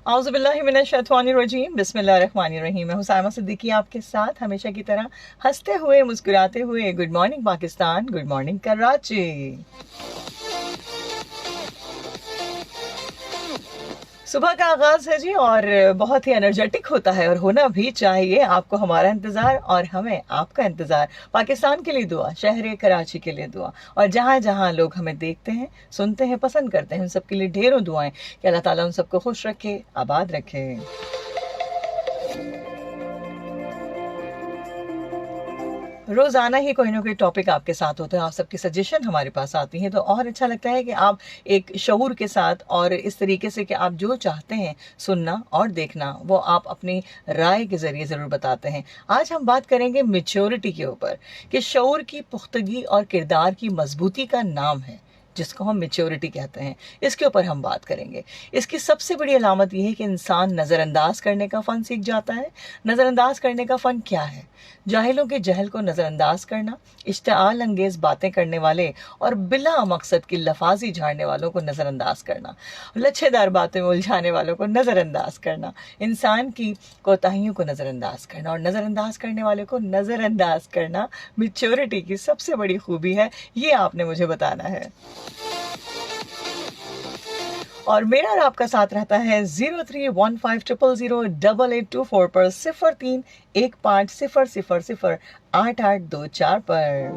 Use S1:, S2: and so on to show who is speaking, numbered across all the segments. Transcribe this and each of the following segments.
S1: औज़ुबिल्लाहि मिनश्शैतानिर्रजीम बिस्मिल्लाहिर्रहमानिर्रहीम। मैं हुसैमा सिद्दीकी आपके साथ हमेशा की तरह हंसते हुए मुस्कुराते हुए। Good morning Pakistan, good morning Karachi. सुबह का आगाज़ है जी और बहुत ही एनर्जेटिक होता है और होना भी चाहिए। आपको हमारा इंतज़ार और हमें आपका इंतज़ार। पाकिस्तान के लिए दुआ, शहर कराची के लिए दुआ और जहाँ जहाँ लोग हमें देखते हैं, सुनते हैं, पसंद करते हैं, उन सब के लिए ढेरों दुआएं कि अल्लाह ताला उन सबको खुश रखे, आबाद रखे। रोज़ाना ही कोई ना कोई टॉपिक आपके साथ होता है, आप सबकी सजेशन हमारे पास आती हैं तो और अच्छा लगता है कि आप एक शऊर के साथ और इस तरीके से कि आप जो चाहते हैं सुनना और देखना वो आप अपनी राय के ज़रिए ज़रूर बताते हैं। आज हम बात करेंगे मैच्योरिटी के ऊपर कि शऊर की पुख्तगी और किरदार की मजबूती का नाम है जिसको हम मैच्योरिटी कहते हैं। इसके ऊपर हम बात करेंगे। इसकी सबसे बड़ी अलामत यह है कि इंसान नज़रअंदाज करने का फ़न सीख जाता है। नज़रअंदाज करने का फ़न क्या है? जाहिलों के जहल को नज़रअंदाज करना, इश्तिआल अंगेज़ बातें करने वाले और बिला मकसद की लफाजी झाड़ने वालों को नज़रअंदाज करना, लच्छेदार बातें में उलझाने वालों को नज़रअंदाज करना, इंसान की कोताहियों को नज़रअंदाज करना और नज़रअंदाज करने वाले को नज़रअंदाज करना मैच्योरिटी की सबसे बड़ी खूबी है। ये आपने मुझे बताना है। और मेरा और आपका साथ रहता है 0315008824 पर 0315008824 पर।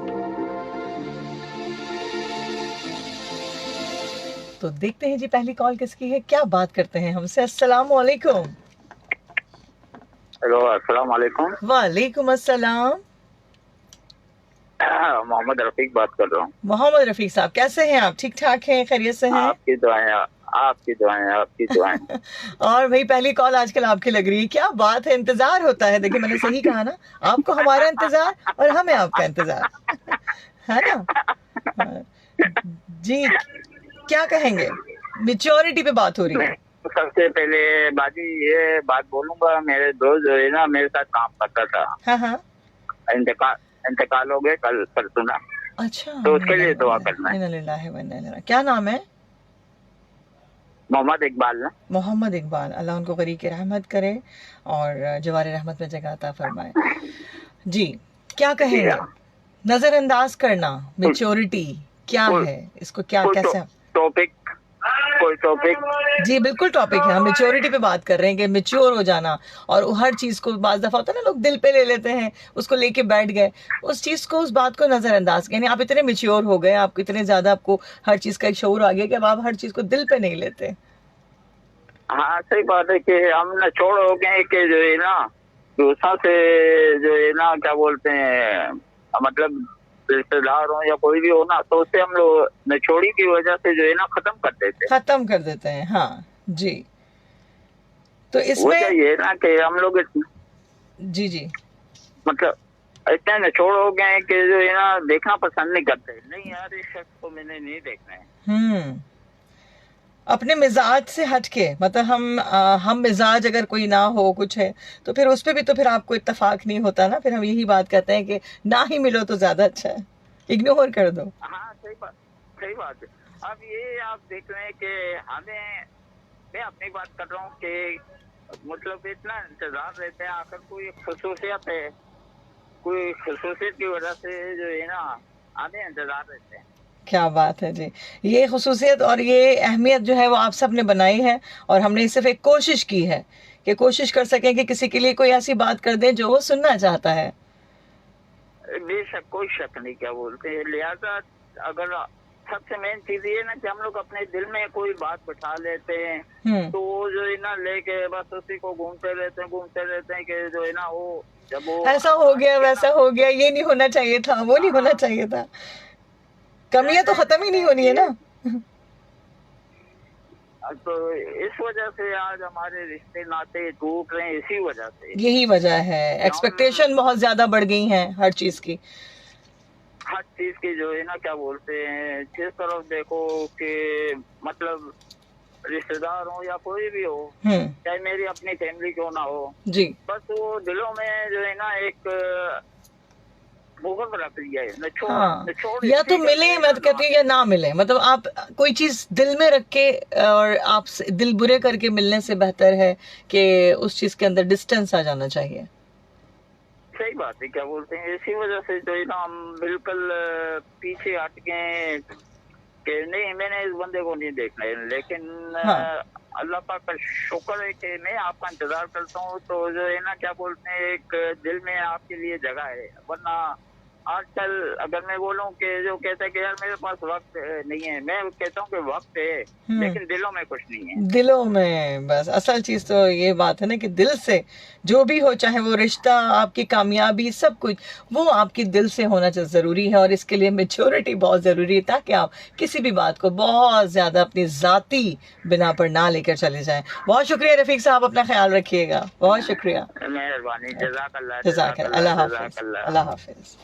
S1: तो देखते हैं जी पहली कॉल किसकी है, क्या बात करते हैं हमसे। अस्सलाम वालेकुम।
S2: हेलो, अस्सलाम वालेकुम।
S1: वालेकुम अस्सलाम।
S2: मोहम्मद रफीक बात कर रहा हूँ।
S1: मोहम्मद रफीक साहब, कैसे हैं आप? ठीक ठाक हैं, खैरियत से हैं?
S2: आपकी दुआएं, आपकी दुआएं, आपकी दुआएं।
S1: और भाई पहली कॉल आजकल आपकी लग रही है, क्या बात है, इंतजार होता है। देखिए मैंने सही कहा ना, आपको हमारा इंतजार और हमें आपका इंतजार है ना। हाँ। जी, क्या कहेंगे? मैच्योरिटी पे बात हो रही है।
S2: सबसे पहले बाजी ये बात बोलूंगा, मेरे दोस्त जो है ना मेरे साथ काम करता था।
S1: हाँ हाँ।
S2: इंतकाल हो गए कल परसों ना,
S1: अच्छा,
S2: तो उसके लिए दुआ करना है।
S1: क्या नाम है?
S2: मोहम्मद इकबाल ना।
S1: मोहम्मद इकबाल, अल्लाह उनको गरीक रहमत करे और जवारे रहमत में जगह अता फरमाए। जी, क्या कहेंगे? नजरअंदाज करना, मैच्योरिटी क्या है, इसको क्या कैसे?
S2: टॉपिक, कोई टॉपिक?
S1: जी बिल्कुल टॉपिक है। हम मैच्योरिटी पे बात कर रहे हैं कि मैच्योर हो जाना और हर चीज़ को, बाज़ दफ़ा होता है ना लोग दिल पे ले लेते हैं, उसको लेके बैठ गए, उस चीज़ को, उस बात को नज़रअंदाज, यानी आप इतने मैच्योर हो गए, आप इतने ज़्यादा, आपको हर चीज़ का एक शऊर आ गया कि अब आप हर चीज़ को दिल पे नहीं लेते।
S2: हाँ सही बात है कि हम ना छोड़ हो गए कि जो है ना दूसरा से जो है ना क्या बोलते हैं, मतलब रिश्तेदार हो या कोई भी हो ना, तो उससे हम लोग नचोड़ी की वजह से जो है ना खत्म कर देते
S1: हैं। हाँ जी, तो इसमें
S2: ये ना कि हम लोग
S1: जी जी
S2: मतलब इतने नचोड़ हो गए हैं कि जो है ना देखना पसंद नहीं करते। नहीं यार, इस शख्स को मैंने नहीं देखना है।
S1: अपने मिजाज से हटके, मतलब हम मिजाज अगर कोई ना हो कुछ है तो फिर उस पर भी तो फिर आपको इत्तेफाक नहीं होता ना। फिर हम यही बात कहते हैं कि ना ही मिलो तो ज्यादा अच्छा है, इग्नोर कर दो।
S2: हाँ सही बात है। अब ये आप देख रहे हैं कि हमें, मैं अपनी बात कर रहा हूँ कि मतलब इतना इंतजार रहते हैं, आखिर कोई खसूसियत है, कोई खसूसियत की वजह से जो है ना हमें इंतजार रहते हैं।
S1: क्या बात है जी, ये खुसूसियत और ये अहमियत जो है वो आप सब ने बनाई है और हमने सिर्फ एक कोशिश की है कि कोशिश कर सकें कि किसी के लिए कोई ऐसी बात कर दें जो वो सुनना चाहता है।
S2: बेशक, कोई शक नहीं, क्या बोलते हैं। लिहाजा अगर सबसे मेन चीज ये ना कि हम लोग अपने दिल में कोई बात बिठा लेते हैं तो वो जो है ना लेके बस उसी को घूमते रहते हैं कि जो है ना वो जब वो ऐसा हो गया, वैसा हो गया, ये नहीं होना चाहिए था, वो नहीं होना चाहिए था।
S1: कमियां तो खत्म ही नहीं होनी है ना।
S2: तो इस वजह से आज हमारे रिश्ते नाते टूट रहे हैं, इसी वजह से।
S1: यही वजह है, एक्सपेक्टेशन बहुत ज्यादा बढ़ गई हैं हर चीज की
S2: जो है ना क्या बोलते हैं, जिस तरफ देखो कि मतलब रिश्तेदार हो या कोई भी हो, चाहे मेरी अपनी फैमिली क्यों ना हो जी, बस वो दिलों में जो है ना एक बहुत बड़ा प्रिय है,
S1: हाँ,
S2: निचोड़
S1: या तो
S2: इसलिए
S1: मिले,
S2: कहते हैं
S1: मैं
S2: ना
S1: तो कहती हूँ, या ना मिले, मतलब आप कोई चीज दिल में रख के और आप दिल बुरे करके मिलने से बेहतर है कि उस चीज के अंदर डिस्टेंस आ जाना चाहिए।
S2: सही बात है, क्या बोलते हैं, इसी वजह से जो है ना हम बिल्कुल पीछे हट गए कि नहीं मैंने इस बंदे को नहीं देखना है, लेकिन
S1: हाँ,
S2: अल्लाह पाक का शुक्र है कि मैं आपका इंतजार करता हूँ, तो जो है ना क्या बोलते हैं, एक दिल में आपके लिए जगह है। वरना आजकल अगर मैं बोलूँ कि जो कहता है कि यार मेरे पास वक्त नहीं है, मैं कहता हूँ कि वक्त है लेकिन दिलों में कुछ नहीं है।
S1: दिलों में बस असल चीज तो ये बात है ना कि दिल से जो भी हो, चाहे वो रिश्ता, आपकी कामयाबी, सब कुछ वो आपकी दिल से होना जरूरी है। और इसके लिए मेच्योरिटी बहुत जरूरी है, ताकि आप किसी भी बात को बहुत ज्यादा अपनी जाती बिना पर ना लेकर चले जाएं। बहुत शुक्रिया रफीक साहब, अपना ख्याल रखिएगा, बहुत शुक्रिया।
S2: मेहरबानी, जज़ाकल्लाह
S1: जज़ाकल्लाह,
S2: जज़ाकल्लाह
S1: अल्लाह हाफिज,
S2: जज़ाकल्लाह।
S1: अल्लाह हाफिज।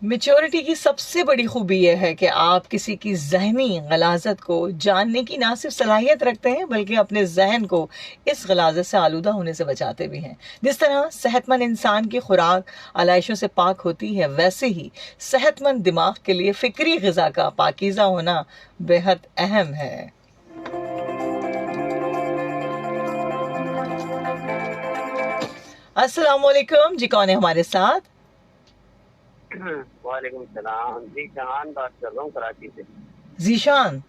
S1: मेच्योरिटी की सबसे बड़ी खूबी यह है कि आप किसी की ज़हनी गलाजत को जानने की ना सिर्फ सलाहियत रखते हैं, बल्कि अपने जहन को इस गलाजत से आलूदा होने से बचाते भी हैं। जिस तरह सेहतमंद इंसान की खुराक आलाइशों से पाक होती है, वैसे ही सेहतमंद दिमाग के लिए फिक्री ग़िज़ा का पाकीज़ा होना बेहद अहम है। अस्सलाम वालेकुम जी, कौन है हमारे साथ?
S3: वालेकुम सलाम जी, शहान बात कर रहा हूँ कराची से।
S1: जीशान?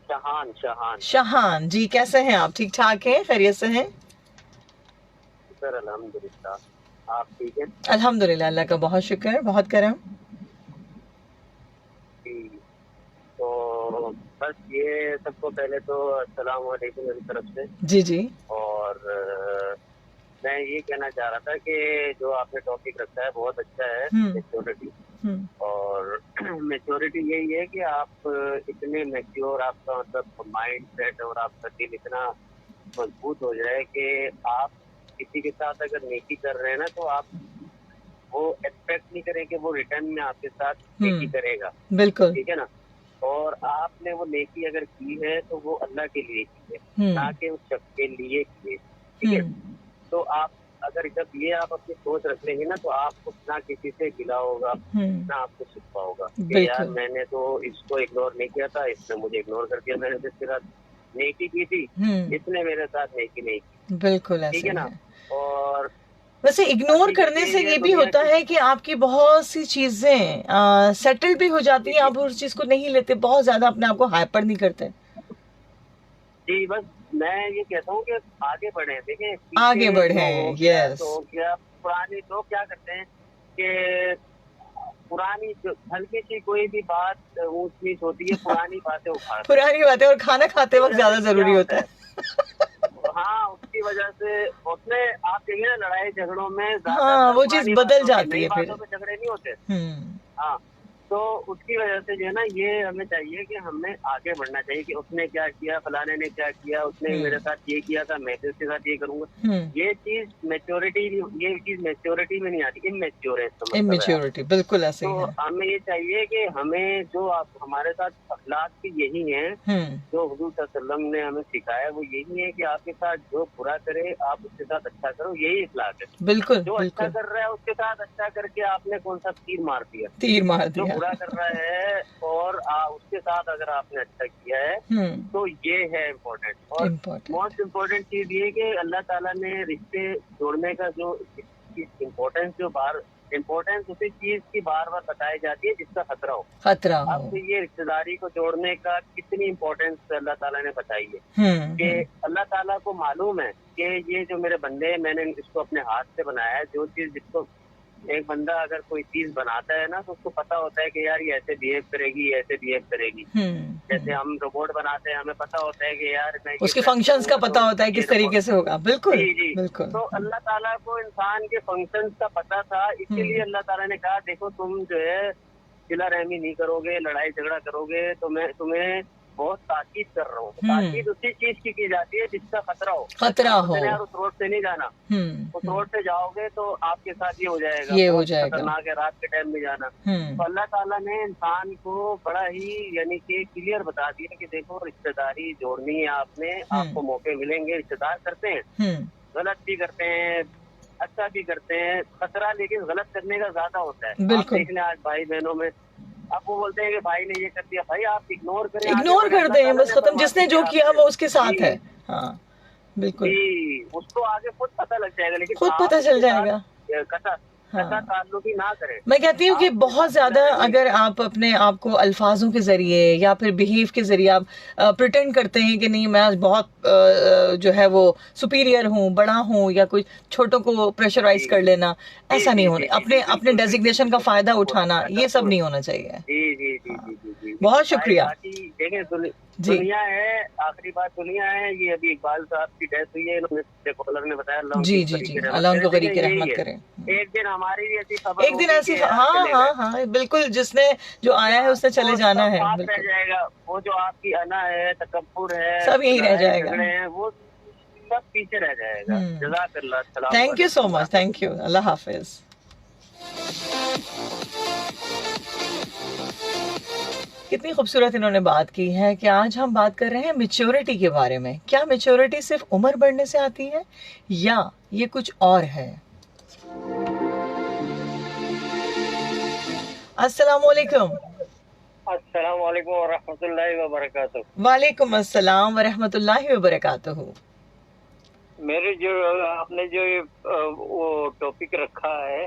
S3: शहान शहान
S1: शहान जी, कैसे हैं आप? ठीक ठाक हैं, खैरियत से हैं?
S3: सर अल्हम्दुलिल्लाह, आप ठीक हैं?
S1: अल्हम्दुलिल्लाह, अल्लाह का बहुत शुक्र, बहुत करम।
S3: जी, तो बस ये सबको पहले तो अस्सलाम वालेकुम मेरी तरफ से।
S1: जी जी।
S3: और मैं ये कहना चाह रहा था कि जो आपने टॉपिक रखा है बहुत अच्छा है, मेच्योरिटी। और मेच्योरिटी यही है कि आप इतने मैच्योर, आपका मतलब माइंड सेट और आपका दिल इतना मजबूत हो जाए कि आप किसी के साथ अगर नेकी कर रहे हैं ना, तो आप वो एक्सपेक्ट नहीं करें कि वो रिटर्न में आपके साथ नेकी करेगा।
S1: बिल्कुल,
S3: ठीक है ना। और आपने वो नेकी अगर की है तो वो अल्लाह के लिए की है, ना कि उस शख्स के लिए की है। ठीक है। तो आप अगर जब ये आप अपनी सोच रख लेंगे ना, तो आपको ना किसी से गिला होगा, ना आपको शिकवा होगा कि यार मैंने तो इसको इग्नोर नहीं किया था, इसने मुझे इग्नोर कर दिया, मैंने जिसके साथ नेकी की थी इसने मेरे साथ नेकी नहीं की।
S1: बिल्कुल,
S3: ठीक है ना। और
S1: वैसे इग्नोर करने से ये भी होता है कि आपकी बहुत सी चीजें सेटल भी हो जाती हैं, आप उस चीज को नहीं लेते, बहुत ज्यादा अपने आप को हाइपर नहीं करते।
S3: जी, बस मैं ये कहता हूँ कि आगे बढ़े, देखें
S1: आगे बढ़े। यस।
S3: तो क्या पुरानी लोग क्या करते हैं कि पुरानी हल्की सी कोई भी बात ऊंच नीच होती है, पुरानी बातें उखाड़ते,
S1: पुरानी बातें, और खाना खाते वक्त ज्यादा जरूरी होता है।
S3: हाँ, उसकी वजह से उसमें आप देखिए ना, लड़ाई झगड़ों में
S1: हाँ, वो चीज बदल जाती है फिर।
S3: बातों पे झगड़े नहीं होते। हाँ, तो उसकी वजह से जो है ना, ये हमें चाहिए कि हमें आगे बढ़ना चाहिए कि उसने क्या किया, फलाने ने क्या किया, उसने मेरे साथ ये किया था, मैं तो उसके साथ ये करूंगा। ये चीज मेच्योरिटी में नहीं आती, इमेच्योर है इसका मतलब।
S1: इमेच्योरिटी, बिल्कुल ऐसे ही
S3: तो
S1: है।
S3: हमें ये चाहिए कि हमें जो आप हमारे साथ अखलाक की यही है, जो हुजूर सल्लल्लाहु अलैहि वसल्लम ने हमें सिखाया, वो यही है कि आपके साथ जो बुरा करे आप उसके साथ अच्छा करो, यही इखलाक है।
S1: बिल्कुल,
S3: जो अच्छा कर रहा है उसके साथ अच्छा करके आपने कौन सा तीर मार दिया, जो बुरा कर रहा है और उसके साथ अगर आपने अच्छा किया है, तो ये है इम्पोर्टेंट। और मोस्ट इम्पोर्टेंट चीज ये कि अल्लाह ताला ने रिश्ते जोड़ने का जो इम्पोर्टेंस उसी चीज की बार बार बताई जाती है जिसका खतरा हो। अब ये रिश्तेदारी को जोड़ने का कितनी इम्पोर्टेंस अल्लाह ताला ने बताई है कि अल्लाह ताला को मालूम है कि ये जो मेरे बंदे हैं, मैंने इसको अपने हाथ से बनाया है। जो चीज जिसको एक बंदा अगर कोई चीज बनाता है ना, तो उसको पता होता है कि यार ये ऐसे बिहेव करेगी, ऐसे बिहेव करेगी। जैसे हम रोबोट बनाते हैं, हमें पता होता है कि यार मैं
S1: उसके फंक्शंस का पता होता है किस तरीके से होगा। बिल्कुल
S3: जी, बिल्कुल। तो अल्लाह ताला को इंसान के फंक्शंस का पता था, इसीलिए अल्लाह ताला ने कहा देखो तुम जो है सिला रहमी नहीं करोगे, लड़ाई झगड़ा करोगे, तो मैं तुम्हें बहुत ताकीद कर रहा हूँ। ताकीद उसी चीज की जाती है जिसका खतरा हो।
S1: यार
S3: उस रोड से नहीं जाना, उस रोड से जाओगे तो आपके साथ ये हो जाएगा,
S1: ये हो जाएगा,
S3: खतरनाक है, रात के टाइम में जाना। तो अल्लाह ताला ने इंसान को बड़ा ही यानी कि क्लियर बता दिया कि देखो रिश्तेदारी जोड़नी है आपने, आपको मौके मिलेंगे, रिश्तेदार करते हैं, गलत भी करते हैं, अच्छा भी करते हैं, खतरा लेकिन गलत करने का ज्यादा होता है। आप देख लें आज भाई बहनों में, अब वो बोलते हैं कि भाई ने ये कर दिया, भाई आप इग्नोर करें,
S1: इग्नोर कर दें, बस खत्म, जिसने जो किया वो उसके साथ है। हाँ बिल्कुल,
S3: उसको आगे खुद पता लग जाएगा, लेकिन
S1: खुद पता चल जाएगा।
S3: ताल्लुक ही ना करें।
S1: मैं कहती हूँ कि बहुत ज्यादा अगर आप अपने आप को अल्फाजों के जरिए या फिर बिहेव के जरिए आप प्रिटेंड करते हैं कि नहीं मैं आज बहुत जो है वो सुपीरियर हूँ, बड़ा हूँ, या कुछ छोटों को प्रेशराइज कर लेना, ऐसा नहीं होना। अपने अपने डेजिग्नेशन का फायदा उठाना, ये सब नहीं होना चाहिए।
S3: जी।
S1: बहुत शुक्रिया।
S3: देखें दुनिया है, आखिरी बात दुनिया है। ये अभी इकबाल साहब की डेथ हुई है, कॉलर ने बताया,
S1: जी अल्लाह उनको गरीब की रहमत करे।
S3: एक दिन हमारी भी ऐसी खबर,
S1: एक दिन ऐसी, हाँ बिल्कुल, जिसने जो आया है उसने चले जाना है,
S3: रह जाएगा। वो जो आपकी अना है, तकब्बुर है,
S1: सब यही रह जाएगा,
S3: वो सब पीछे रह जाएगा। जज़ाकल्लाह,
S1: thank you so much, thank you, अल्लाह हाफिज। कितनी खूबसूरत इन्होंने बात की है कि आज हम बात कर रहे हैं मैच्योरिटी के बारे में। क्या मैच्योरिटी सिर्फ उम्र बढ़ने से आती है या ये कुछ और है? अस्सलामुअलैकुम।
S3: अस्सलामुअलैकुम वरहमतुल्लाहि वबरकातुहू।
S1: वालेकुम अस्सलाम वरहमतुल्लाहि वबरकातुहू।
S3: मेरे जो आपने जो वो टॉपिक रखा है,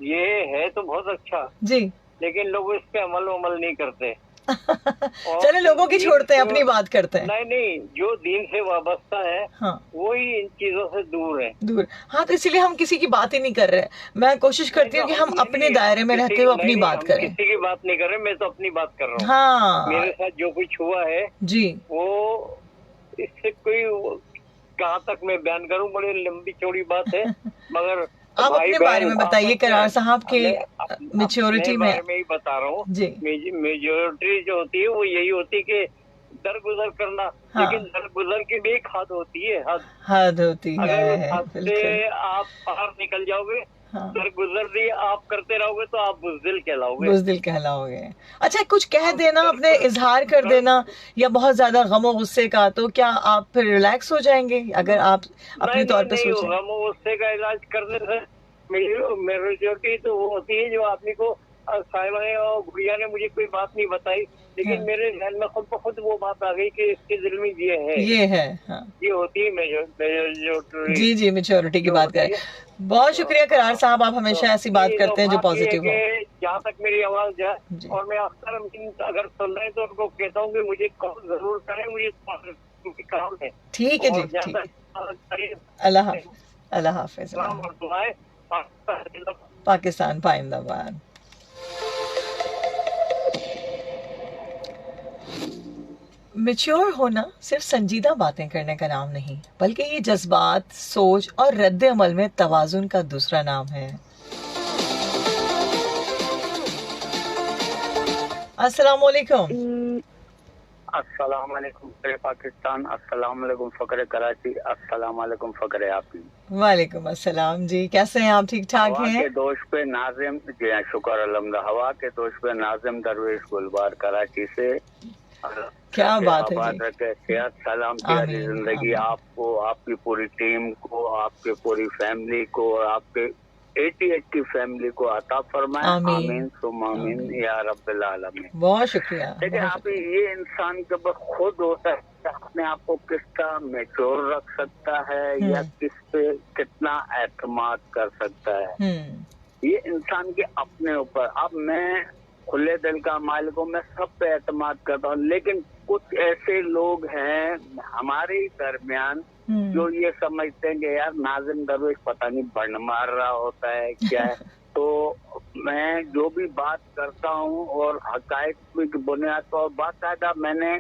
S3: ये है तो बहुत अच्छा
S1: जी,
S3: लेकिन लोग इस पे अमल नहीं करते।
S1: चले लोगों की छोड़ते हैं, अपनी बात करते हैं।
S3: नहीं, जो दीन से वाबस्ता है,
S1: हाँ,
S3: वही इन चीजों से दूर।
S1: हाँ, तो इसीलिए हम किसी की बात ही नहीं कर रहे। मैं कोशिश करती हूँ कि हम अपने दायरे में रहते हुए अपनी बात करें।
S3: किसी की बात नहीं कर रहे, मैं तो अपनी बात कर रहा हूँ।
S1: हाँ,
S3: मेरे साथ जो कुछ हुआ है
S1: जी,
S3: वो इससे कोई कहाँ तक मैं बयान करूँ, बड़ी लंबी चौड़ी बात है। मगर
S1: आप अपने बारे में बताइए करार साहब के मैच्योरिटी में।
S3: मैं ही बता रहा हूँ
S1: जी।
S3: मेजोरिटी जो होती है वो यही होती है कि दरगुजर करना। हाँ। लेकिन दरगुजर की भी एक हद होती है, हद होती है। अगर हद से आप बाहर निकल जाओगे, हाँ, दरगुजर भी आप करते रहोगे तो आप बुज़दिल कहलाओगे।
S1: अच्छा, कुछ कह देना, अपने इजहार कर देना, या बहुत ज्यादा गम और गुस्से का, तो क्या आप फिर रिलैक्स हो जाएंगे अगर आप अपने तौर पे सोचें?
S3: गम और गुस्से का इलाज करने से मेजोरिटी तो वो होती है जो आदमी को साहिबा और गुड़िया ने मुझे कोई बात नहीं बताई, लेकिन हाँ, मेरे ध्यान में खुद ब खुद वो बात आ गई कि इसके दिल में ये है। हाँ, ये होती है मेजोरिटी।
S1: जी मैच्योरिटी की बात करें। बहुत शुक्रिया करार साहब, आप हमेशा ऐसी बात करते हैं जो पॉजिटिव हो।
S3: जहाँ तक मेरी आवाज जाए, और मैं अक्सर अगर सुन रहे तो उनको कहता हूँ कि मुझे कॉल जरूर करें, मुझे काम है।
S1: ठीक है जी, अल्लाह हाफिज। पाकिस्तान पाइंदाबाद। मैच्योर होना सिर्फ संजीदा बातें करने का नाम नहीं, बल्कि ये जज्बात, सोच और रद्द अमल में तवाज़ुन का दूसरा नाम है। अस्सलामुअलैकुम।
S3: अस्सलामुअलैकुम फ़खरे पाकिस्तान, अस्सलामुअलैकुम फ़खरे कराची, अस्सलामुअलैकुम फ़खरे आपकी।
S1: वालेकुम अस्सलाम जी, कैसे हैं आप? ठीक ठाक हैं?
S3: हवा के दोष पे नाज़िम, जी शुक्र अल्हम्दुलिल्लाह। हवा के दोष पे नाज़िम दरवेश गुलबार कराची से।
S1: क्या बात है
S3: जी। रखे, सेहत सलाम की जिंदगी आपको, आपकी पूरी टीम को, आपकी पूरी फैमिली को, और आपके 88 की फैमिली को अता फरमाए। आमीन सुम्मा आमीन या रब्बिल आलमीन।
S1: बहुत शुक्रिया।
S3: देखिए, आप ये इंसान के ऊपर खुद होता है अपने आप को किसका मैच्योर रख सकता है या किस पे कितना एतमाद कर सकता है, ये इंसान के अपने ऊपर। अब मैं खुले दिल का मालिक हूँ, मैं सब पे एतमाद करता हूँ, लेकिन कुछ ऐसे लोग हैं हमारे दरमियान जो ये समझते हैं कि यार नाज़िम दरवेश पता नहीं बंड मार रहा होता है क्या है। तो मैं जो भी बात करता हूँ और हकायक की बुनियाद पर, बाकायदा मैंने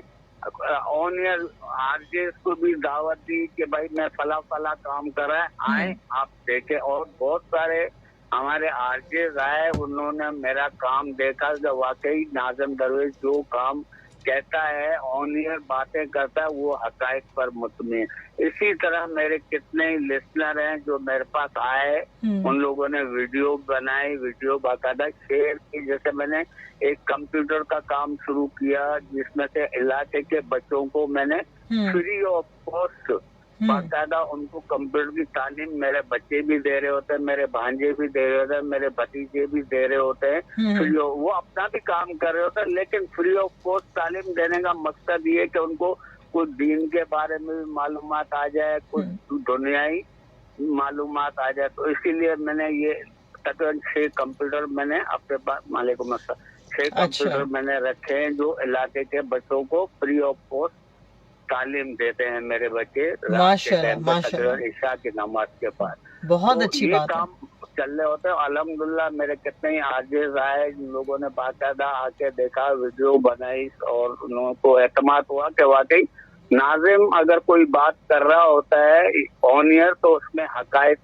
S3: ऑन ईयर आरजे को भी दावत दी कि भाई मैं फला काम कर रहा है, आए आप देखें। और बहुत सारे हमारे आरजे आए, उन्होंने मेरा काम देखा कि वाकई नाज़िम दरवेश जो काम
S2: कहता है, ऑन एयर बातें करता है, वो हकायक पर मुतमिन। इसी तरह मेरे कितने ही लिसनर हैं जो मेरे पास आए, उन लोगों ने वीडियो बनाई, वीडियो बाकायदा शेयर की। जैसे मैंने एक कंप्यूटर का काम शुरू किया जिसमें से इलाके के बच्चों को मैंने फ्री ऑफ कॉस्ट बाकायदा उनको कंप्यूटर की तालीम, मेरे बच्चे भी दे रहे होते हैं, मेरे भांजे भी दे रहे होते हैं, मेरे भतीजे भी दे रहे होते हैं फ्री ऑफ, वो अपना भी काम कर रहे होते हैं, लेकिन फ्री ऑफ कॉस्ट तालीम देने का मकसद ये कि उनको कुछ दीन के बारे में भी मालूमात आ जाए, कुछ दुनियाई मालूमात आ जाए। तो इसीलिए मैंने ये तकरीबन 6 कंप्यूटर मैंने अपने पास, वालेकुम अस्सलाम, 6 कंप्यूटर मैंने रखे हैं जो इलाके के बच्चों को फ्री ऑफ कॉस्ट तालीम देते हैं मेरे बच्चे।
S1: माशाल्लाह
S2: ईशा की नमाज के बाद
S1: बहुत
S2: तो
S1: अच्छी
S2: ये
S1: बात
S2: काम चल रहे होते हैं। अल्हम्दुलिल्लाह मेरे कितने ही आजिज आए, जिन लोगों ने बाकायदा आके देखा, वीडियो बनाई और उन लोगों को एतमाद हुआ कि वाकई नाजिम अगर कोई बात कर रहा होता है ऑन ईयर तो उसमें हकायक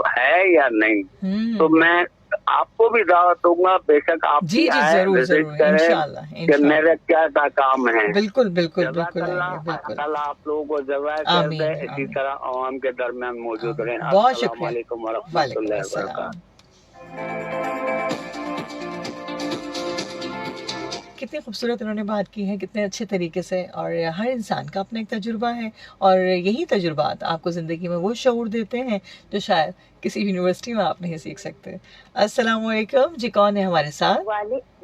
S2: है या नहीं। तो मैं आपको भी दावत दूंगा, बेशक आप
S1: जी जरूर इंशाल्लाह
S2: कि मेरे क्या काम है।
S1: बिल्कुल बिल्कुल
S2: अल्लाह आप लोगों को जवाब कर दे, इसी तरह आवाम के दरमियान मौजूद रहें।
S1: बहुत शुक्रिया।
S2: अस्सलाम वालेकुम वरहमतुल्लाहि वबरकातुहू।
S1: कितनी खूबसूरत उन्होंने बात की है, कितने अच्छे तरीके से। और हर इंसान का अपना एक तजुर्बा है और यही तजुर्बात आपको ज़िंदगी में वो शऊर देते हैं जो शायद किसी यूनिवर्सिटी में आप नहीं सीख सकते। अस्सलाम वालेकुम जी, कौन है हमारे साथ?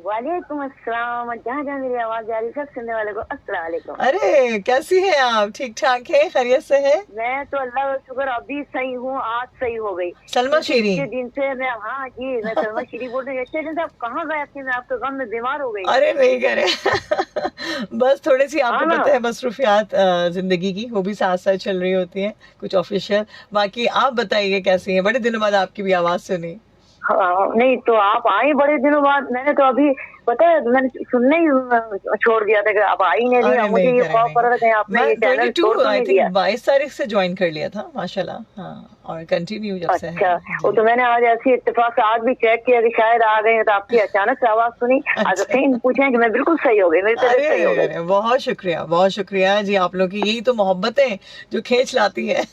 S4: वालेकुम अस्सलाम। जहाँ जहाँ मेरी आवाज आ रही है सब सुनने वाले को अस्सलाम वालेकुम।
S1: अरे कैसी हैं आप? ठीक ठाक है, खैरियत से है?
S4: मैं तो अल्लाह का शुक्र अभी सही हूँ, आज सही हो गई।
S1: सलमा शीरी
S4: के दिन से मैं, हाँ जी मैं सलमा शीरी बोल रही हूँ। अच्छे दिन से आप कहाँ गए थे? मैं आपके गम में बीमार हो गई।
S1: अरे नहीं करे बस थोड़ी सी आपको पता है मसरूफियात जिंदगी की, वो भी साथ साथ चल रही होती हैं, कुछ ऑफिशियल। बाकी आप बताइए कैसी हैं? बड़े दिनों बाद आपकी भी आवाज सुनी।
S4: हाँ, नहीं तो आप आई बड़े दिनों बाद। मैंने तो अभी पता है मैंने सुनने ही छोड़ दिया था कि आप आई नहीं रही। मुझे ये खौफ कर रहे थे आपने ये चैनल छोड़ नहीं दिया।
S1: 22 तारीख से ज्वाइन कर लिया था माशाल्लाह। हाँ, और कंटिन्यू जब से है।
S4: अच्छा, वो तो मैंने आज ऐसी इत्तेफाक से आज भी चेक किया कि शायद आ गए, तो आपकी अचानक से आवाज सुनी। आज कहीं पूछे कि मैं बिल्कुल सही हो गई, मेरी तबीयत सही हो गई।
S1: बहुत शुक्रिया जी, आप लोग की यही तो मोहब्बतें जो खींच लाती है।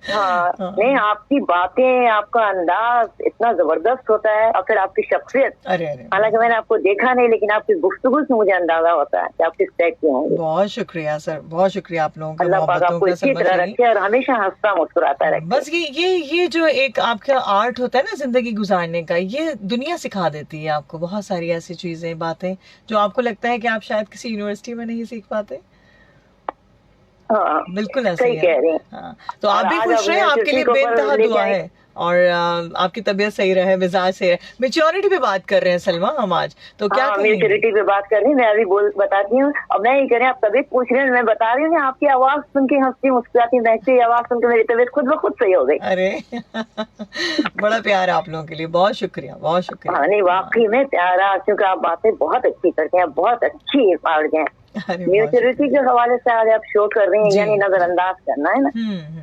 S4: हाँ, नहीं आपकी बातें, आपका अंदाज इतना जबरदस्त होता है और फिर आपकी शख्सियत। हालांकि मैंने आपको देखा नहीं, लेकिन आपकी गुफ्तगू से मुझे अंदाजा होता है कि आप किस टाइप के होंगे।
S1: बहुत शुक्रिया सर, बहुत शुक्रिया आप लोगों का।
S4: अल्लाह पाक आपको इसी तरह रखे और हमेशा हंसता मुस्कुराता रखे।
S1: बस ये जो एक आपका आर्ट होता है ना जिंदगी गुजारने का, ये दुनिया सिखा देती है आपको बहुत सारी ऐसी चीजें, बातें जो आपको लगता है कि आप शायद किसी यूनिवर्सिटी में नहीं सीख पाते।
S4: हाँ,
S1: बिल्कुल ऐसे
S4: सही कह रहे हैं।
S1: हाँ, तो आप भी खुश रहें, आपके लिए बेइंतहा दुआ है और आपकी तबीयत सही रहे, मिजाज सही रहे। मैच्योरिटी पे बात कर रहे हैं सलमा हम आज, तो क्या
S4: मैच्योरिटी पे बात कर रही हूँ। मैं अभी बताती हूँ। अब मैं ये कह रही हूँ, आप तबीयत पूछ रहे हैं, मैं बता रही हूँ आपकी आवाज सुन के हंसती मुस्कुराती बहती आवाज सुन के मेरी तबीयत खुद ब खुद सही हो गई।
S1: अरे बड़ा प्यार है आप लोगों के लिए, बहुत शुक्रिया, बहुत शुक्रिया।
S4: हाँ, नहीं वाकई में प्यारा, क्योंकि आप बातें बहुत अच्छी करते हैं, बहुत अच्छी पार्ट हैं। म्यूचुअलिटी के हवाले से आज आप शो कर रही हैं, यानी नजरअंदाज करना है ना।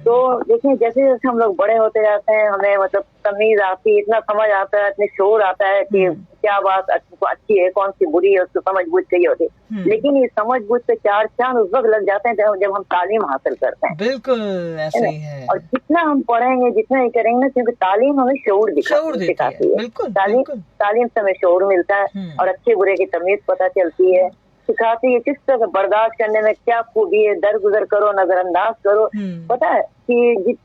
S4: तो देखिए जैसे जैसे हम लोग बड़े होते जाते हैं, हमें मतलब तमीज आती है, इतना समझ आता है, इतने शोर आता है कि क्या बात अच्छी है, कौन सी बुरी है, उसको समझ बूझ चाहिए होती है। लेकिन ये समझ बूझ से 4 चांद उस वक्त लग जाते हैं जब हम तालीम हासिल करते हैं।
S1: बिल्कुल ऐसे ही है।
S4: और जितना हम पढ़ेंगे, जितना ही करेंगे ना, क्योंकि तालीम हमें शऊर दिखाती है। तालीम से हमें शऊर मिलता है और अच्छे बुरे की तमीज पता चलती है, सिखाती है किस तरह बर्दाश्त करने में क्या खूबी है, दरगुजर करो, नजरअंदाज करो। पता है कि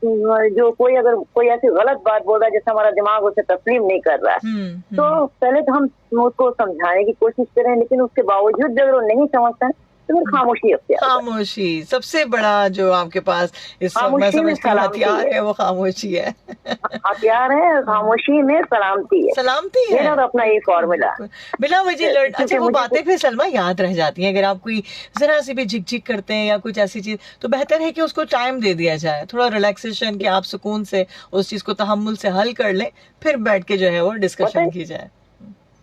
S4: जो कोई अगर कोई ऐसी गलत बात बोल रहा है जिससे हमारा दिमाग उसे तस्लीम नहीं कर रहा है, तो पहले तो हम उसको समझाने की कोशिश करें, लेकिन उसके बावजूद अगर वो नहीं समझता है तो फिर खामोशी
S1: खामोशी सबसे बड़ा जो आपके पास इस मैं समझती हूँ हथियार है, वो खामोशी है।
S4: हथियार है, खामोशी में सलामती है। मेरा तो अपना ये फॉर्मूला।
S1: बिला वजह अच्छा वो बातें फिर सलमा याद रह जाती हैं। अगर आप कोई जरा सी भी झिक करते हैं या कुछ ऐसी चीज, तो बेहतर है कि उसको टाइम दे दिया जाए, थोड़ा रिलैक्सेशन, कि आप सुकून से उस चीज को तहम्मुल से हल कर लें, फिर बैठ के जो है वो डिस्कशन की जाए।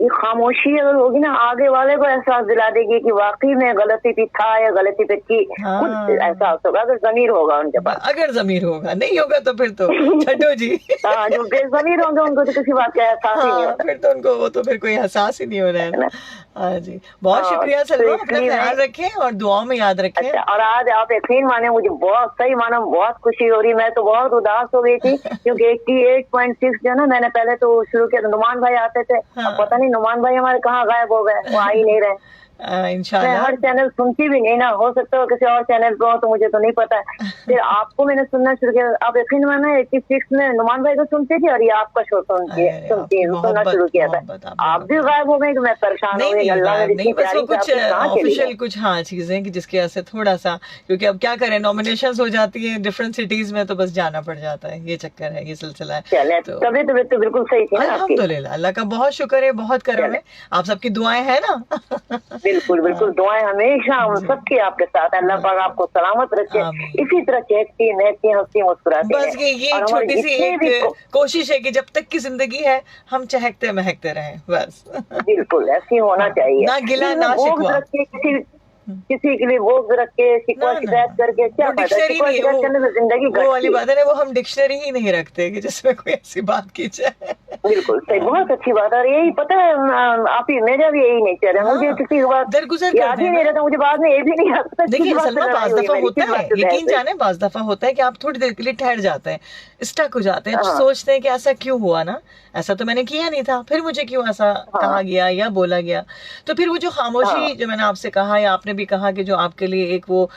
S4: ये खामोशी अगर होगी ना, आगे वाले को एहसास दिला देगी कि वाकई में गलती पे था या गलती पे की, खुद एहसास होगा अगर ज़मीर होगा उनके पास।
S1: अगर ज़मीर होगा, नहीं होगा तो फिर तो छठो जी।
S4: हाँ, जो बेज़मीर होंगे उनको तो किसी बात का एहसास ही नहीं होगा।
S1: फिर तो उनको वो तो फिर कोई एहसास ही नहीं हो रहा है ना। हाँ जी, बहुत शुक्रिया सलमा, अपना ख्याल रखें और दुआओं में याद रखें।
S4: अच्छा, और आज आप यकीन माने, मुझे बहुत सही मानो बहुत खुशी हो रही, मैं तो बहुत उदास हो गई थी क्योंकि 88.6 जो ना, मैंने पहले तो शुरू किया, नुमान भाई आते थे, अब पता नहीं नुमान भाई हमारे कहाँ गायब हो गए, वो आ ही नहीं रहे।
S1: इंशाल्लाह
S4: मैं हर चैनल सुनती भी नहीं ना, हो सकता है किसी और चैनल पे हो तो मुझे तो नहीं पता। फिर आपको मैंने सुनना शुरू किया, आप यकीन माने 86 में नुमान भाई को सुनती थी और ये आपका शो सुनना शुरू किया था। आप भी गायब हो गए तो मैं परेशान हो गई। अल्लाह ने
S1: नहीं, बस वो कुछ ऑफिशियल कुछ चीजें कि जिसकी वजह से थोड़ा सा, क्योंकि अब क्या करें, नॉमिनेशंस हो जाती है डिफरेंट सिटीज में तो बस जाना पड़ जाता है, ये चक्कर है, ये सिलसिला है।
S4: तबीयत तो बिल्कुल सही थी,
S1: अल्हम्दुलिल्लाह, अल्लाह का बहुत शुक्र है, बहुत करम है, आप सबकी दुआएं हैं ना।
S4: बिल्कुल बिल्कुल, दुआएं हमेशा हम सबकी आपके साथ, अल्लाह पाक आपको सलामत रखे, इसी तरह चहकती महकती हंसती मुस्कुराती।
S1: बस ये छोटी सी एक कोशिश है कि जब तक की जिंदगी है हम चहकते महकते रहें, बस।
S4: बिल्कुल ऐसे होना चाहिए,
S1: ना गिला ना शिकवा,
S4: किसी के लिए वो रख के शिकवा शिकायत करके क्या फायदा, शिकवा शिकायत करने से जिंदगी
S1: वो वाली बात है ना, वो हम डिक्शनरी ही नहीं रखते कि जिसमें कोई ऐसी बात की जाए।
S4: बिल्कुल सही, बहुत अच्छी बात है, यही पता है आप ही, मेरा भी यही नेचर है, मुझे किसी की बात
S1: दरगुजर
S4: याद ही नहीं रहता, मुझे बाद में ये भी नहीं आता।
S1: देखिए सलमा, बाज दफा होता है, यकीन जाने, बाज दफा होता है कि आप थोड़ी देर के लिए ठहर जाते हैं, स्टक हो जाते हैं, सोचते हैं कि ऐसा क्यों हुआ ना, ऐसा तो मैंने किया नहीं था, फिर मुझे क्यों ऐसा कहा गया या बोला गया। तो फिर वो जो खामोशी जो मैंने आपसे कहा या आपने भी कहा कि जो आपके लिए एक वो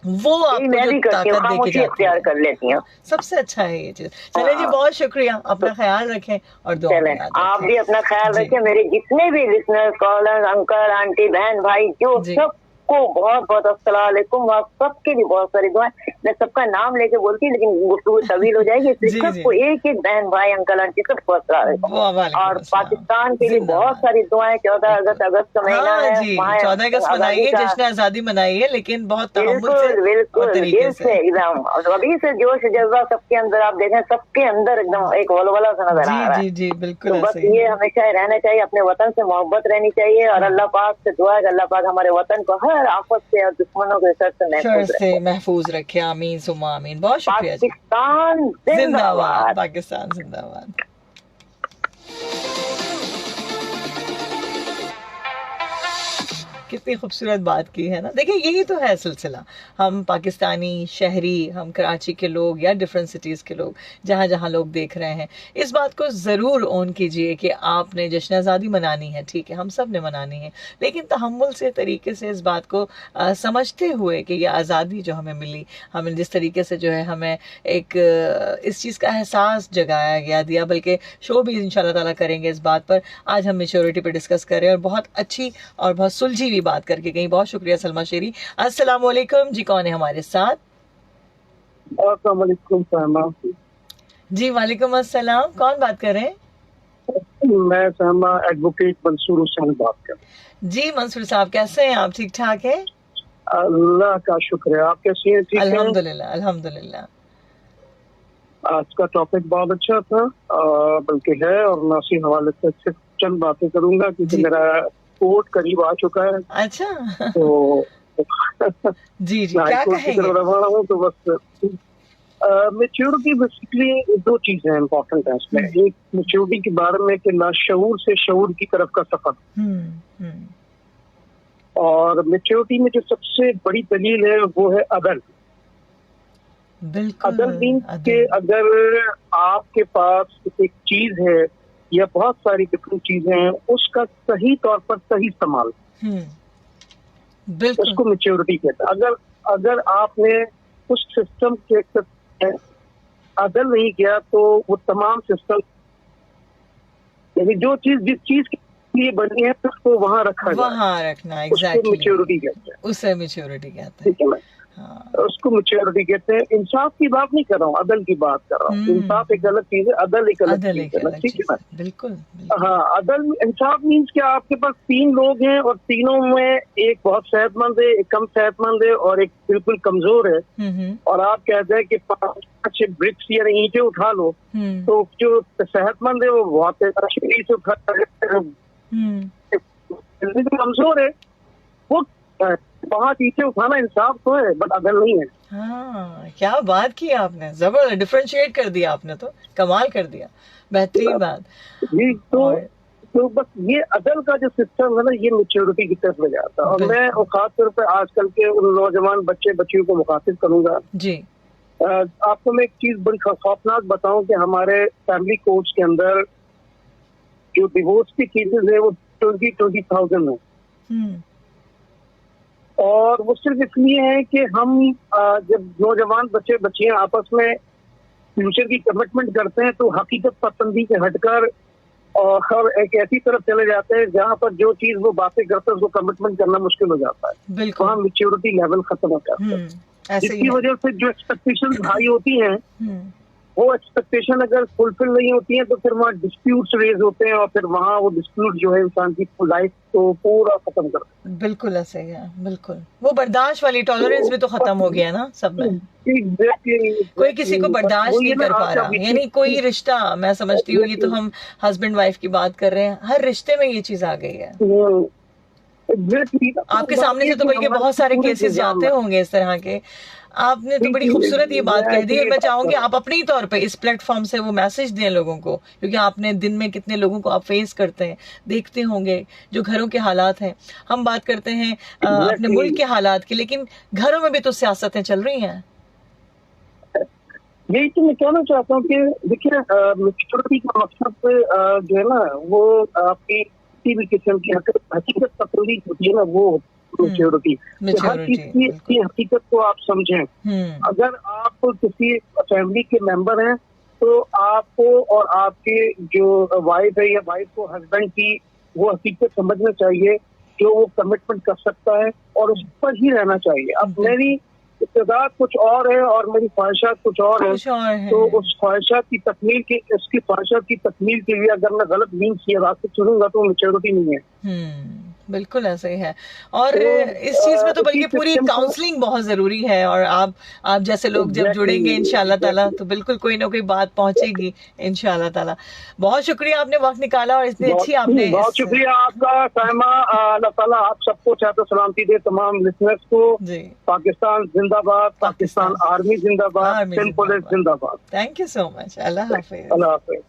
S1: वो आपको जो ताकत देके जाती है,
S4: कर लेती हैं,
S1: सबसे अच्छा है ये चीज। चलिए जी, बहुत शुक्रिया, अपना ख्याल रखें और दुआ में याद रखें।
S4: आप भी अपना ख्याल रखें, मेरे जितने भी लिसनर्स, कॉलर, अंकल, आंटी, बहन, भाई, जो सब को बहुत बहुत अस्सलाम वालेकुम, आप सबके लिए बहुत सारी दुआएं। मैं सबका नाम लेके बोलती लेकिन गुफ्तगू तवील हो जाएगी, सबको एक एक बहन भाई अंकल आंटी सबको अस्सलाम वालेकुम। और पाकिस्तान के लिए बहुत सारी दुआएं, 14 अगस्त का महीना है,
S1: 14 अगस्त मनाइए, जश्न आजादी मनाइए, लेकिन बहुत
S4: बिल्कुल दिल से एकदम, अभी से जोश जज्बा सबके अंदर, आप देखें सबके अंदर एकदम एक वलवला सा नजर आ रहा है।
S1: जी बिल्कुल,
S4: बस ये हमेशा रहना चाहिए, अपने वतन से मोहब्बत रहनी चाहिए और अल्लाह पाक से दुआ है कि अल्लाह पाक हमारे वतन को हर आफत से और दुश्मनों के शर से
S1: महफूज रखे। आमीन सुम्मा आमीन। बहुत शुक्रिया।
S4: पाकिस्तान जिंदाबाद,
S1: पाकिस्तान जिंदाबाद। कितनी खूबसूरत बात की है ना। देखिए यही तो है सिलसिला, हम पाकिस्तानी शहरी, हम कराची के लोग या डिफरेंट सिटीज़ के लोग, जहाँ जहाँ लोग देख रहे हैं, इस बात को ज़रूर ऑन कीजिए कि आपने जश्न आज़ादी मनानी है, ठीक है, हम सब ने मनानी है, लेकिन तहम्मुल से तरीके से इस बात को समझते हुए कि ये आज़ादी जो हमें मिली, हमें जिस तरीके से जो है हमें एक इस चीज़ का एहसास जगाया गया, दिया, बल्कि शो भी इंशाल्लाह ताला करेंगे इस बात पर। आज हम मैच्योरिटी पर डिस्कस कर रहे हैं और बहुत अच्छी और बहुत सुलझी हुई बात करके गई। बहुत शुक्रिया सलमा शेरी। अस्सलाम वालेकुम जी, कौन है हमारे साथ?
S5: अस्सलाम वालेकुम सहमा
S1: जी। वालेकुम अस्सलाम, कौन बात कर रहे हैं?
S5: मैं सहमा एडवोकेट मंसूर हुसैन बात कर रहा हूं।
S1: जी मंसूर साहब, कैसे हैं आप? ठीक ठाक है,
S5: अल्लाह का शुक्र है। आप कैसी हैं? ठीक है,
S1: अल्हम्दुलिल्लाह अल्हम्दुलिल्लाह।
S5: आज का टॉपिक बहुत अच्छा था, बल्कि है, और नासी हवाले से सिर्फ चंद बातें करूंगा क्योंकि मेरा कोर्ट करीब आ चुका है।
S1: अच्छा
S5: तो
S1: जी क्या कहेंगे?
S5: रवाना हूँ, तो बस मैच्योरिटी बेसिकली दो चीजें इम्पोर्टेंट है इसमें। एक मैच्योरिटी के बारे में कि लाशऊर से शऊर की तरफ का सफर, और मैच्योरिटी में जो सबसे बड़ी दलील है वो है अदल। अदल मीन के अगर आपके पास एक चीज है या बहुत सारी डिफरेंट चीजें हैं, उसका सही तौर पर सही इस्तेमाल, उसको मैच्योरिटी कहता है। अगर आपने उस सिस्टम के अदल नहीं किया तो वो तमाम सिस्टम, यानी जो चीज जिस चीज के लिए बनी है उसको वहाँ रखना,
S1: एग्जैक्टली,
S5: मैच्योरिटी कहते हैं,
S1: उसे मैच्योरिटी कहते हैं।
S5: ठीक है। उसको मैच्योरिटी कहते हैं। इंसाफ की बात नहीं कर रहा हूँ, अदल की बात कर रहा हूँ। इंसाफ एक अलग चीज है, अदल एक अलग चीज है, ठीक है ना?
S1: बिल्कुल।
S5: हाँ, अदल इंसाफ मीन्स कि आपके पास 3 लोग हैं और तीनों में एक बहुत सेहतमंद है, एक कम सेहतमंद है और एक बिल्कुल कमजोर है, और आप कहते हैं कि 5 ब्रिक्स या ईंटें उठा लो, तो जो सेहतमंद है वो बहुत अच्छी से उठा, कमजोर है वो 5 ईंटें उठाना इंसाफ तो है, बट अदल नहीं है।
S1: हाँ, क्या बात की आपने, जबरदस्त डिफरेंशिएट कर दिया आपने, तो कमाल कर दिया, बेहतरीन बात
S5: जी। तो बस ये अदल का जो सिस्टम है ना, ये मैच्योरिटी की तरफ ले जाता है। और मैं खासतौर पर आजकल के उन नौजवान बच्चे बच्चियों को मुखातिब करूंगा जी। आपको मैं एक चीज बड़ी खौफनाक बताऊं कि हमारे फैमिली कोर्ट्स के अंदर जो डिवोर्स की केसेस है वो 20,000 है, और वो सिर्फ इसलिए है कि हम जब नौजवान बच्चे बच्चियां आपस में फ्यूचर की कमिटमेंट करते हैं तो हकीकत पसंदी से हटकर और एक ऐसी तरफ चले जाते हैं जहाँ पर जो चीज वो बातें करते हैं उसको कमिटमेंट करना मुश्किल हो जाता है। बिल्कुल, वहाँ मैच्योरिटी लेवल खत्म हो जाता है, जिसकी वजह से जो एक्सपेक्टेशन हाई होती हैं वो एक्सपेक्टेशन अगर फुलफिल नहीं होती है तो फिर वहाँ डिस्प्यूट्स रेज होते हैं, और फिर वहाँ वो डिस्प्यूट जो है इंसान की लाइफ को पूरा खत्म कर देते हैं।
S1: बिल्कुल ऐसे ही है, बिल्कुल। वो बर्दाश्त वाली टॉलरेंस भी तो खत्म हो गया ना सब में। कोई किसी को बर्दाश्त नहीं कर पा रहा, यानी कोई रिश्ता, मैं समझती हूँ ये तो हम हस्बैंड वाइफ की बात कर रहे हैं, हर रिश्ते में ये चीज आ गई है। आपके सामने से तो बल्कि बहुत सारे केसेस जाते होंगे इस तरह के। आपने तो बड़ी खूबसूरत ये बात कह दी, और मैं चाहूंगी आप अपने ही तौर पे इस प्लेटफॉर्म से वो मैसेज दें लोगों को, क्योंकि आपने दिन में कितने लोगों को आप फेस करते हैं, देखते होंगे जो घरों के हालात हैं। हम बात करते हैं अपने मुल्क के हालात की, लेकिन घरों में भी तो सियासतें चल रही हैं।
S5: यही तो मैं कहना चाहता हूँ कि देखिए मैच्योरिटी का मकसद जो है ना वो आपकी किसी भी किस्म की हकीकत पसंदी होती है ना, वो मैच्योरिटी। हर चीज की हकीकत को आप समझें। अगर आप किसी फैमिली के मेंबर हैं तो आपको और आपके जो वाइफ है या वाइफ को हस्बैंड की वो हकीकत समझना चाहिए जो वो कमिटमेंट कर सकता है, और उस पर ही रहना चाहिए। अब मेरी इक़्तिदार कुछ और है और मेरी ख्वाहिशात कुछ और है, तो उस ख्वाहिशात की तकमील के उसकी ख्वाहिशात की तकमील के लिए अगर मैं गलत मीन्स या रास्ते चुनूंगा तो मैच्योरिटी नहीं है।
S1: बिल्कुल ऐसे ही है। और इस चीज में तो बल्कि पूरी काउंसलिंग बहुत जरूरी है, और आप जैसे लोग जब जुड़ेंगे इंशाल्लाह ताला तो बिल्कुल कोई ना कोई बात पहुंचेगी इंशाल्लाह ताला। बहुत शुक्रिया, आपने वक्त निकाला और इतनी अच्छी आपने।
S5: बहुत शुक्रिया आपका साइमा, अल्लाह ताला आप सबको चाहते सलामती दे, तमाम लिसनर्स को। पाकिस्तान जिंदाबाद, पाकिस्तान आर्मी जिंदाबाद, सिंध पुलिस जिंदाबाद।
S1: थैंक यू सो मच, अल्लाह हाफिज।
S5: अल्लाह हाफिज।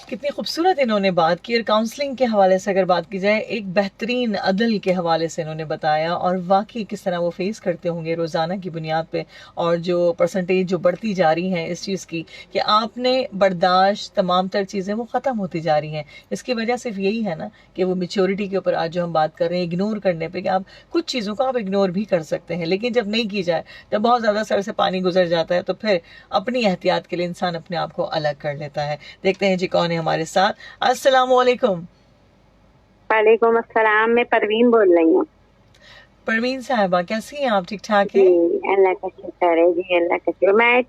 S1: कितनी खूबसूरत इन्होंने बात की, और काउंसलिंग के हवाले से अगर बात की जाए, एक बेहतरीन अदल के हवाले से इन्होंने बताया, और वाकई किस तरह वो फेस करते होंगे रोज़ाना की बुनियाद पे, और जो परसेंटेज जो बढ़ती जा रही है इस चीज़ की कि आपने बर्दाश्त तमाम तर चीज़ें वो ख़त्म होती जा रही हैं। इसकी वजह सिर्फ यही है ना कि वो मैच्योरिटी के ऊपर आज जो हम बात कर रहे हैं, इग्नोर करने पर, कि आप कुछ चीज़ों को आप इग्नोर भी कर सकते हैं, लेकिन जब नहीं की जाए, जब बहुत ज़्यादा सर से पानी गुजर जाता है, तो फिर अपनी एहतियात के लिए इंसान अपने आप को अलग कर लेता है। देखते हैं जी कौन है हमारे साथ। अस्सलाम वालेकुम।
S6: वालेकुम अस्सलाम, मैं परवीन बोल रही हूँ।
S1: परवीन साहिबा कैसी हैं आप? ठीक ठाक है?
S6: अल्लाह का शुक्र है जी, अल्लाह का शुक्र। मैं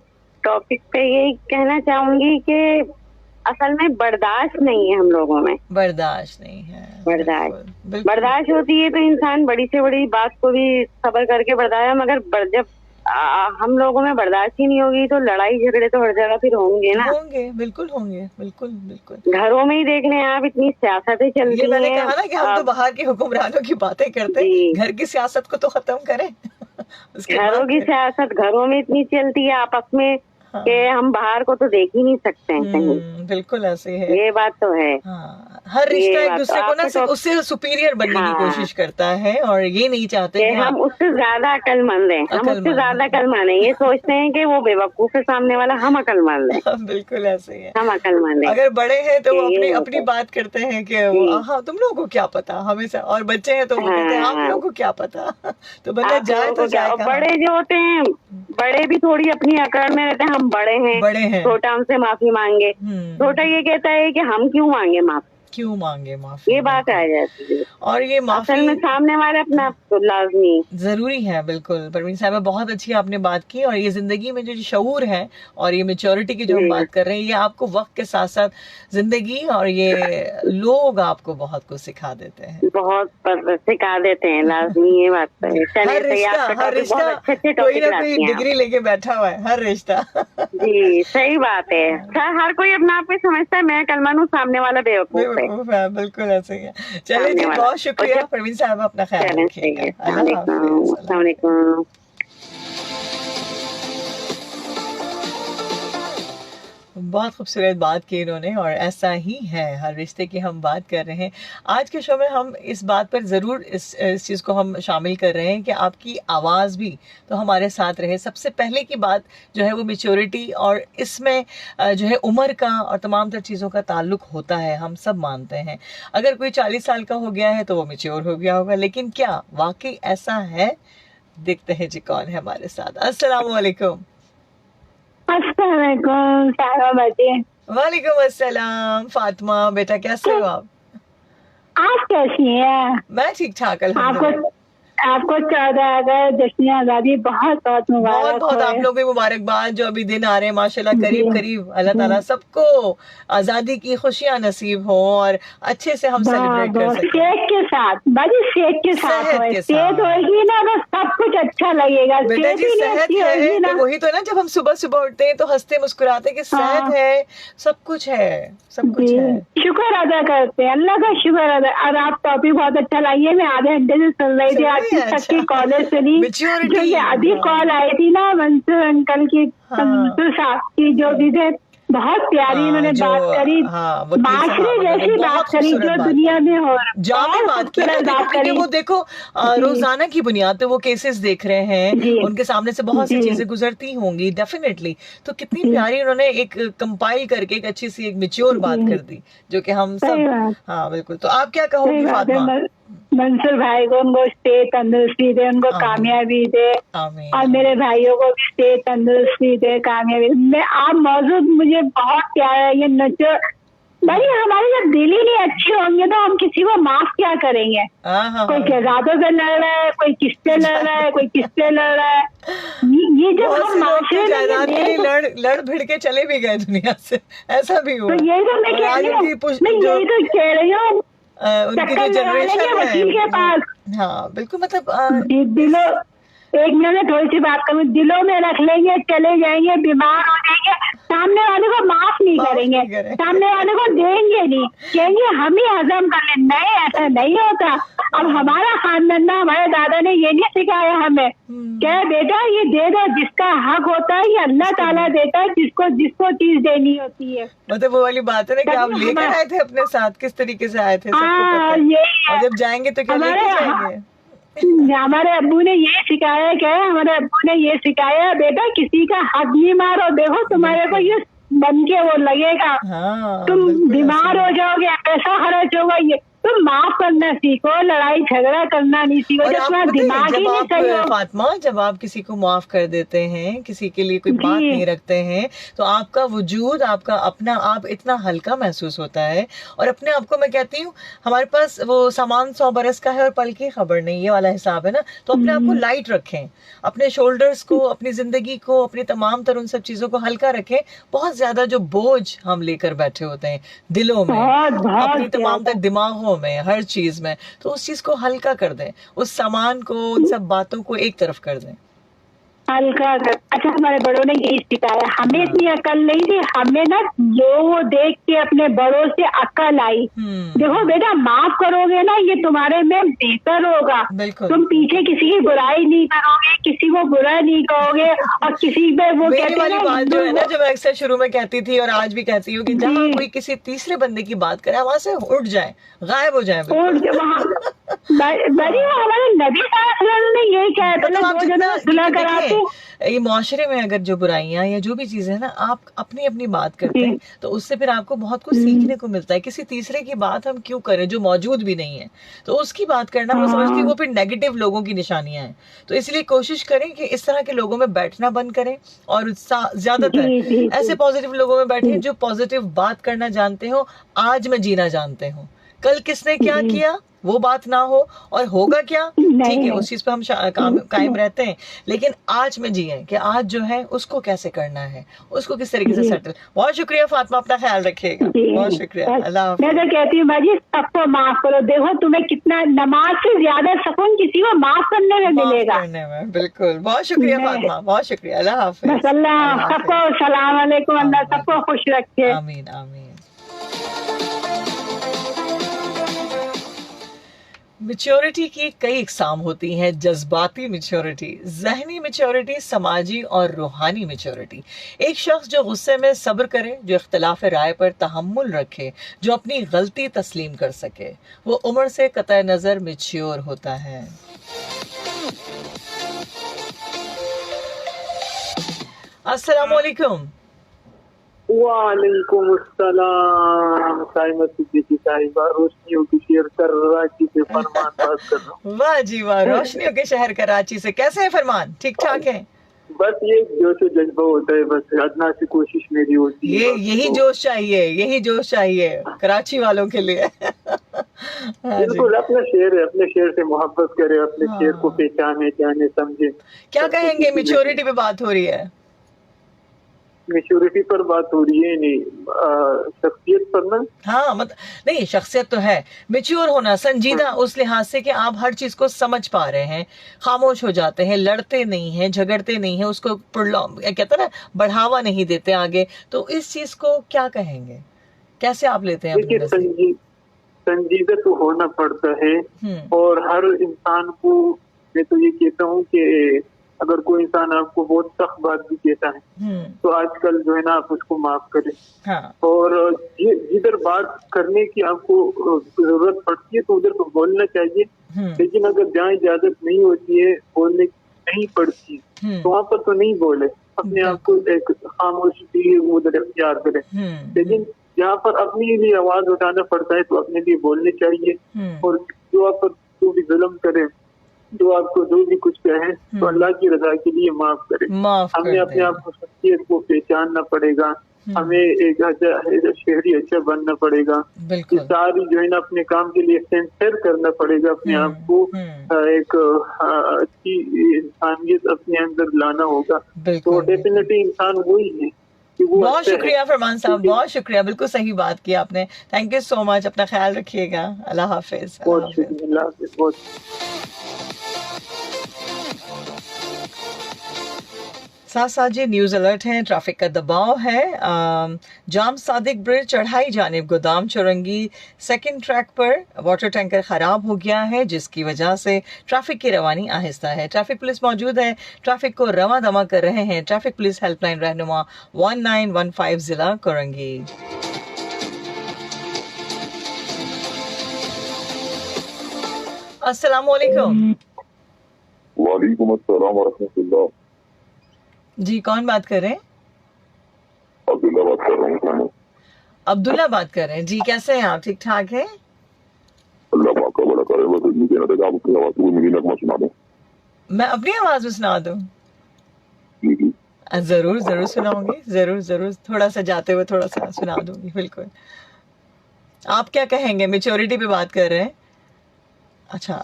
S6: टॉपिक पे ये कहना चाहूंगी कि असल में बर्दाश्त नहीं है हम लोगों में।
S1: बर्दाश्त नहीं है।
S6: बर्दाश्त होती है तो इंसान बड़ी से बड़ी बात को भी सब्र करके बर्दाश्त, मगर जब हम लोगों में बर्दाश्त ही नहीं होगी तो लड़ाई झगड़े तो हर जगह फिर होंगे ना।
S1: होंगे, बिल्कुल होंगे, बिल्कुल बिल्कुल।
S6: घरों में ही देख लें आप, इतनी सियासतें चलती हैं।
S1: मैंने कहा ना कि हम तो बाहर के हुक्मरानों की बातें करते हैं, घर की सियासत को तो खत्म करें।
S6: घरों की सियासत घरों में इतनी चलती है आपस में कि हम बाहर को तो देख ही नहीं सकते हैं कहीं।
S1: बिल्कुल ऐसे है,
S6: ये बात तो है।
S1: हर रिश्ता एक दूसरे को ना उससे सुपीरियर बनने की कोशिश करता है, और ये नहीं चाहते कि
S6: हम उससे ज्यादा अक्लमंद हैं, हम उससे ज्यादा अक्लमंद हैं। ये सोचते हैं कि वो बेवकूफ है सामने वाला, हम अक्लमंद हैं।
S1: बिल्कुल ऐसे ही है,
S6: हम अक्लमंद हैं।
S1: अगर बड़े हैं तो वो अपनी बात करते हैं कि हाँ तुम लोगों को क्या पता हमेशा, और बच्चे हैं तो वो कहते हैं आप लोगों को क्या पता। तो बंदा जाए तो जाए।
S6: बड़े जो होते हैं, बड़े भी थोड़ी अपनी अकड़ में रहते हैं, हम बड़े हैं, छोटा हमसे माफी मांगे। छोटा ये कहता है कि हम क्यों मांगे माफी,
S1: क्यों मांगे माफी,
S6: ये बात आ जाती है।
S1: और ये माफी
S6: असल में सामने वाले अपना आप तो लाजमी
S1: जरूरी है। बिल्कुल परवीन साहब, बहुत अच्छी आपने बात की। और ये जिंदगी में जो शऊर है और ये मैच्योरिटी की जो हम बात कर रहे हैं, ये आपको वक्त के साथ साथ जिंदगी और ये लोग आपको बहुत कुछ सिखा देते हैं,
S6: बहुत सिखा देते हैं, लाजमी ये बात तो है।
S1: हर रिश्ता कोई ना कोई डिग्री लेके बैठा हुआ है, हर रिश्ता।
S6: जी सही बात है। हर कोई अपना आप को समझता है मैं कलमान हूँ, सामने वाला बेवकूफ है।
S1: बिल्कुल ऐसे ही है। चलिए जी, बहुत शुक्रिया परवीन साहब, अपना ख्याल रखिएगा।
S6: अस्सलाम वालेकुम।
S1: बहुत खूबसूरत बात की इन्होंने, और ऐसा ही है, हर रिश्ते की हम बात कर रहे हैं। आज के शो में हम इस बात पर ज़रूर इस चीज़ को हम शामिल कर रहे हैं कि आपकी आवाज़ भी तो हमारे साथ रहे। सबसे पहले की बात जो है वो मैच्योरिटी, और इसमें जो है उम्र का और तमाम तर चीज़ों का ताल्लुक होता है, हम सब मानते हैं। अगर कोई 40 साल का हो गया है तो वो मैच्योर हो गया होगा, लेकिन क्या वाकई ऐसा है? देखते हैं जी कौन है हमारे साथ। अस्सलाम वालेकुम। वालेकुम अस्सलाम। फातिमा बेटा, कैसे हो आप?
S7: आप कैसी हैं?
S1: मैं ठीक ठाक, अल्हम्दुलिल्लाह।
S7: आपको 14 अगस्त जश्न आज़ादी बहुत बहुत मुबारक।
S1: बहुत बहुत आप लोगों को मुबारकबाद, जो अभी दिन आ रहे हैं माशाल्लाह, करीब करीब। अल्लाह ताला सबको आज़ादी की खुशियां नसीब हो और अच्छे से हम सेलिब्रेट कर सकें।
S7: सेहत के साथ, बड़ी सेहत के साथ सेहत होगी ना तो सब कुछ अच्छा लगेगा।
S1: बेटा जी सेहत है तो वही तो ना, जब हम सुबह सुबह उठते हैं तो हंसते मुस्कुराते कि सेहत है, सब कुछ है, सब कुछ है।
S7: शुक्र अदा करते हैं, अल्लाह का शुक्र अदा। और आप टॉपिक बहुत अच्छा लाइए, मैं आधे घंटे से सुन रही थी तक की कॉलेज से नहीं, जो ये अभी कॉल आई थी ना मंसूर अंकल की, मंसूर साहब की, जो भी थे बहुत प्यारी उन्होंने बात करी, माशरे जैसी बात करी जो दुनिया में हो
S1: जामे बात की। वो देखो रोजाना की बुनियाद पे वो केसेस देख रहे हैं, उनके सामने से बहुत सी चीजें गुजरती होंगी डेफिनेटली, तो कितनी प्यारी उन्होंने एक कंपाइल करके एक अच्छी सी एक मैच्योर बात कर दी, जो कि हम सब। हाँ बिल्कुल। तो आप क्या कहोगी फातिमा?
S7: मंसूर भाई को, उनको सेहत तंदुरुस्ती दे, उनको कामयाबी दे, और मेरे भाइयों को भी सेहत तंदुरुस्ती दे, कामयाबी। मैं आप मौजूद मुझे बहुत प्यारा है ये नचो भाई। हमारे जब दिल ही नहीं अच्छे होंगे तो हम किसी को माफ क्या करेंगे? कोई जैदादों से लड़ रहा है, कोई किससे लड़ रहा है, कोई किससे लड़ रहा है। ये जब हम माशरे
S1: लड़ भिड़ के चले भी गए दुनिया से, ऐसा भी हुआ।
S7: यही तो मैं कह रही हूँ,
S1: उनकी जो जनरेशन है
S7: पास।
S1: हाँ बिल्कुल, मतलब
S7: दिलों, एक मिनट थोड़ी सी बात करूँ, दिलों में रख लेंगे, चले जाएंगे, बीमार हो जाएंगे, सामने वाले को माफ नहीं करेंगे, सामने वाले को देंगे नहीं, कहेंगे हम ही हजम कर ले। नहीं, ऐसा नहीं होता। अब हमारा खानदान, हमारे दादा ने ये नहीं सिखाया हमें, क्या बेटा ये दे दो, जिसका हक होता है ये अल्लाह ताला देता है, जिसको जिसको चीज देनी होती है।
S1: मतलब वो वाली बात है ना कि आप लेकर आए थे अपने साथ, किस तरीके से आए थे सबको पता है। और जब जाएंगे तो क्या लेके जाएंगे?
S7: हमारे अब्बू ने ये सिखाया, क्या है, हमारे अब्बू ने ये सिखाया, बेटा किसी का हक नहीं मारो, देखो तुम्हारे को ये बन के वो लगेगा। तुम बीमार हो जाओगे, पैसा खर्च होगा, ये तुम माफ करना सीखो, लड़ाई झगड़ा करना नहीं सीखो। जब दिमाग ही नहीं सही हो
S1: फातिमा, जब आप किसी को माफ कर देते हैं, किसी के लिए कोई बात नहीं रखते हैं, तो आपका वजूद, आपका अपना आप इतना हल्का महसूस होता है। और अपने आप को मैं कहती हूँ, हमारे पास वो सामान 100 बरस का है और पल की खबर नहीं, ये वाला हिसाब है ना। तो अपने आप को लाइट रखें, अपने शोल्डर्स को, अपनी जिंदगी को, अपनी तमाम तर उन सब चीजों को हल्का रखें। बहुत ज्यादा जो बोझ हम लेकर बैठे होते हैं दिलों में, अपनी तमाम तर दिमागों में, हर चीज में, तो उस चीज को हल्का कर दें, उस सामान को, उन सब बातों को एक तरफ कर दें,
S7: हल्का कर। अच्छा, हमारे बड़ों ने यही सिखाया, हमें इतनी अकल नहीं थी, हमें ना जो देख के अपने बड़ों से अकल आई। देखो बेटा, माफ करोगे ना, ये तुम्हारे में बेहतर होगा। तुम पीछे किसी की बुराई नहीं करोगे, किसी को बुरा नहीं कहोगे, और किसी पे वो
S1: मेरी वाली बात जो है ना, जो मैं अक्सर शुरू में कहती थी और आज भी कहती हूँ, कि जहाँ कोई किसी तीसरे बंदे की बात करे, वहां से उठ जाए, गायब हो जाए।
S7: हमारे नबी साहब ने यही कहा था, सुलह कराते
S1: ये मुआशरे में अगर जो बुराइयां या जो भी चीजें हैं ना, आप अपनी अपनी बात करते हैं तो उससे फिर आपको बहुत कुछ सीखने को मिलता है। किसी तीसरे की बात हम क्यों करें जो मौजूद भी नहीं है, तो उसकी बात करना मैं समझती हूँ वो फिर नेगेटिव लोगों की निशानियां हैं। तो इसलिए कोशिश करें कि इस तरह के लोगों में बैठना बंद करें और ज्यादातर ऐसे पॉजिटिव लोगों में बैठे जो पॉजिटिव बात करना जानते हो, आज में जीना जानते हो। कल किसने क्या किया वो बात ना हो, और होगा क्या ठीक है उस चीज पे हम कायम रहते हैं, लेकिन आज में जिए कि आज जो है उसको कैसे करना है, उसको किस तरीके से सेटल। बहुत शुक्रिया फातिमा, अपना ख्याल रखिएगा। बहुत शुक्रिया, अल्लाह।
S7: मैं तो कहती हूँ बाजी सबको माफ करो। देखो तुम्हें कितना नमाज से ज्यादा सुकून किसी को माफ करने में मिलेगा।
S1: बिल्कुल, बहुत शुक्रिया फातिमा, बहुत शुक्रिया। अल्लाह हाफिज।
S7: अल्लाह सबको सलाम अलैकुम, अल्लाह सबको खुश रखे।
S1: आमीन आमीन। मैच्योरिटी की कई इकसाम होती हैं, जज्बाती मैच्योरिटी, जहनी मैच्योरिटी, समाजी और रूहानी मैच्योरिटी। एक शख्स जो गुस्से में सब्र करे, जो इख्तिलाफ राय पर तहम्मुल रखे, जो अपनी गलती तस्लीम कर सके, वो उम्र से कतई नजर मैच्योर होता है। अस्सलाम वालेकुम।
S8: वालेकुम अस्सलाम। साहिबा रोशनियों की शहर कराची से फरमान बात कर रहा हूँ।
S1: वाह जी वाह, रोशनियों के शहर कराची से। कैसे है फरमान, ठीक ठाक है?
S8: बस ये जोश जज्बा होता है, बस अदना सी कोशिश मेरी होती है।
S1: यही जोश चाहिए, यही जोश चाहिए कराची वालों के लिए।
S8: बिल्कुल, अपना शहर है, अपने शहर से मोहब्बत करे, अपने शहर को पहचाने, जाने, समझे।
S1: क्या कहेंगे, मैच्योरिटी पे बात हो रही है?
S8: मैच्योरिटी पर बात हो रही है, नहीं शख्सियत पर ना।
S1: हाँ नहीं, शख्सियत तो है, मैच्योर होना, संजीदा उस लिहाज से कि आप हर चीज को समझ पा रहे हैं, खामोश हो जाते हैं, लड़ते नहीं हैं, झगड़ते नहीं हैं, उसको कहते हैं ना बढ़ावा नहीं देते आगे। तो इस चीज को क्या कहेंगे, कैसे आप लेते हैं?
S8: संजीदा तो होना पड़ता है, और हर इंसान को मैं तो ये कहता हूँ कि अगर कोई इंसान आपको बहुत सख्त बात भी कहता है तो आजकल जो है ना आप उसको माफ करें।
S1: हाँ।
S8: और जिधर बात करने की आपको जरूरत पड़ती है तो उधर तो बोलना चाहिए, लेकिन अगर जहाँ इजाजत नहीं होती है, बोलने की नहीं पड़ती तो वहाँ पर तो नहीं बोले, अपने आप को एक खामोशी उधर इख्तियार करें। लेकिन जहाँ पर अपने लिए आवाज उठाना पड़ता है तो अपने लिए बोलने चाहिए, और जो आप पर जो भी जुल्म करे, जो आपको जो भी कुछ कहे तो अल्लाह की रजा के लिए माफ करें। हमें अपने आप को शख्सियत को पहचानना पड़ेगा, हमें एक शहरी अच्छा बनना पड़ेगा, सारी जो है ना अपने काम के लिए सेंसर करना पड़ेगा, अपने आप को एक अच्छी इंसानियत अपने अंदर लाना होगा। तो डेफिनेटली इंसान वही है।
S1: बहुत शुक्रिया फरमान साहब, बहुत शुक्रिया, बिल्कुल सही बात की आपने। थैंक यू सो मच, अपना ख्याल रखिएगा। अल्लाह हाफिज। साथ साथ जी न्यूज़ अलर्ट है, ट्रैफिक का दबाव है। जाम सादिक ब्रिज चढ़ाई जानिब गोदाम चौरंगी सेकंड ट्रैक पर वाटर टैंकर खराब हो गया है, जिसकी वजह से ट्रैफिक की रवानी आहिस्ता है। ट्रैफिक पुलिस मौजूद है, ट्रैफिक को रवा दमा कर रहे हैं। ट्रैफिक पुलिस हेल्पलाइन रहनुमा 1915 जिला कोरंगी। अस्सलाम वालेकुम।
S9: वालेकुम अस्सलाम व रहमतुल्लाह।
S1: जी कौन बात कर रहे हैं?
S9: अब्दुल्ला बात कर रहा हूँ।
S1: अब्दुल्ला बात कर रहे हैं जी, कैसे हैं आप, ठीक ठाक है?
S9: अल्लाह पाक का बड़ा करे। बस मुझे कहना था आप अपनी आवाज को मेरी नगमा सुना दो।
S1: मैं अपनी आवाज में सुना दूं? जरूर जरूर सुनाऊंगी, जरूर जरूर, थोड़ा सा जाते हुए थोड़ा सा सुना दूंगी, बिल्कुल। आप क्या कहेंगे, मैच्योरिटी पे बात कर रहे हैं? अच्छा,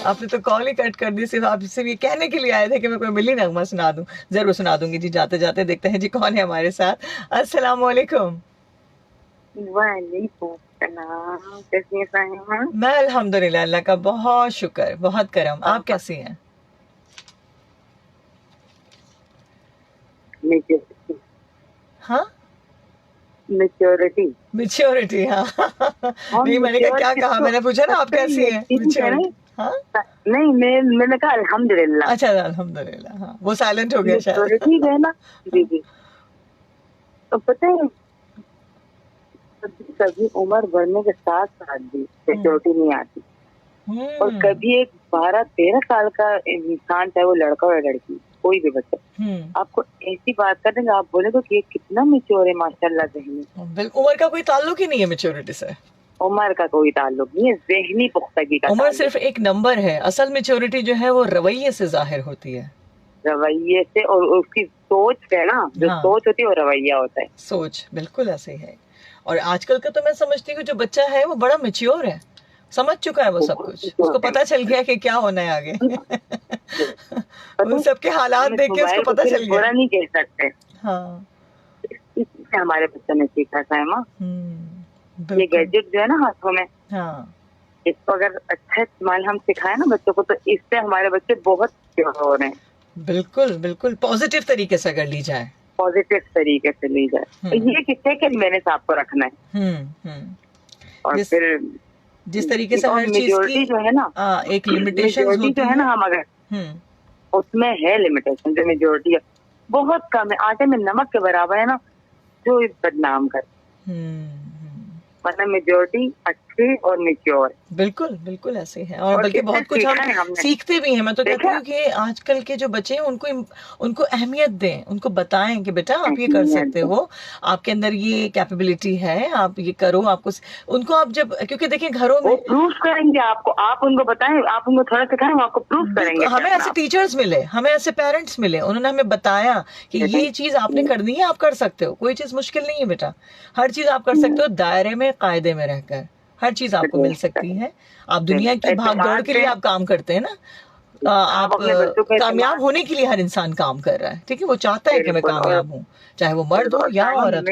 S1: आपने तो कॉल ही कट कर दी, सिर्फ आप सिर्फ ये कहने के लिए आए थे कि मैं कोई मिली नगमा सुना दूं। जरूर सुना दूंगी जी। जाते जाते देखते हैं जी कौन है हमारे साथ। अस्सलाम वालेकुम। मैं अल्हम्दुलिल्लाह, अल्लाह का बहुत शुक्र, बहुत करम। आप कैसी हैं? हाँ, मैच्योरिटी। हाँ नहीं, मैंने क्या कहा, मैंने पूछा ना आप कैसी हैं? हाँ?
S4: नहीं, मैंने कहा अल्हम्दुलिल्लाह।
S1: अच्छा, अल्हम्दुलिल्लाह। हाँ, वो साइलेंट हो गया शायद।
S4: ठीक है ना जी जी। तो पता है कभी उम्र बढ़ने के साथ साथ भी सिक्योरिटी नहीं आती। और कभी एक 12-13 साल का इंसान, चाहे वो लड़का हो या लड़की, कोई भी बच्चा, आपको ऐसी बात कर देंगे, आप बोलेगे कि ये कितना मैच्योर है माशाल्लाह ज़हनी।
S1: उम्र का कोई ताल्लुक ही नहीं है मैच्योरिटी से,
S4: उम्र का कोई ताल्लुक नहीं है, ज़हनी पुख्तगी का।
S1: उम्र सिर्फ एक नंबर है, असल मैच्योरिटी जो है वो रवैये से जाहिर होती है,
S4: रवैये से, और उसकी सोच है ना, जो सोच होती है वो रवैया होता है।
S1: सोच बिल्कुल ऐसे है। और आजकल का तो मैं समझती हूँ जो बच्चा है वो बड़ा मैच्योर है, समझ चुका है वो सब कुछ, उसको पता चल गया कि क्या होना है आगे। उन सबके हालात देख के उसको पता चल गया।
S4: बुरा नहीं कह सकते। हाँ, इससे हमारे बच्चों ने सीखा साइमा। ये गैजेट जो है ना हाथों में, हाँ, इसको अगर अच्छा इस्तेमाल हम सिखाए ना बच्चों को, तो इससे हमारे बच्चे बहुत हो रहे हैं।
S1: बिल्कुल बिल्कुल, पॉजिटिव तरीके से अगर ली जाए,
S4: पॉजिटिव तरीके से ली जाए, तो ये किससे कि मैंने आपको रखना है। और फिर
S1: जिस तरीके से हर चीज की
S4: जो है ना
S1: एक लिमिटेशन होती
S4: जो है ना, हम अगर उसमें है लिमिटेशन, जो मेजोरिटी है बहुत कम है, आटे में नमक के बराबर है ना, जो इस बदनाम कर, मतलब मेजोरिटी अच्छी और मैच्योर।
S1: बिल्कुल बिल्कुल ऐसे है। और बल्कि बहुत कुछ हम सीखते भी हैं। मैं तो कहती हूँ कि आजकल के जो बच्चे हैं उनको अहमियत दें, उनको बताएं कि बेटा आप ये कर सकते हो, आपके अंदर ये कैपेबिलिटी है, आप ये करो। आपको उनको आप जब, क्योंकि देखिए घरों में
S4: प्रूफ करेंगे आपको, आप उनको बताएं, आप उनको थोड़ा सिखाएं, आपको प्रूफ करेंगे।
S1: हमें ऐसे टीचर्स मिले, हमें ऐसे पेरेंट्स मिले, उन्होंने हमें बताया कि ये चीज आपने करनी है, आप कर सकते हो, कोई चीज मुश्किल नहीं है बेटा, हर चीज आप कर सकते हो, दायरे में कायदे में रहकर हर चीज आपको मिल सकती है। आप दुनिया की भागदौड़ के लिए आप काम करते हैं ना, आप कामयाब होने के लिए हर इंसान काम कर रहा है, ठीक है, वो चाहता है कि मैं कामयाब हूँ, चाहे वो मर्द हो या औरत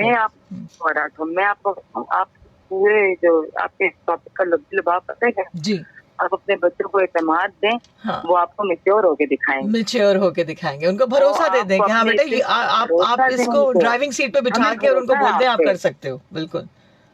S1: हो।
S4: मैं आपको आप पूरे जो आपके टॉपिक का लबाब पता है क्या
S1: जी,
S4: आप अपने बच्चों को एतमाद दें, हाँ, वो आपको मैच्योर होके दिखाएंगे,
S1: मैच्योर होके दिखाएंगे, उनको भरोसा दे दें कि हाँ बेटा आप इसको ड्राइविंग सीट पे बिठा के और उनको बोल दें आप कर सकते हो। बिल्कुल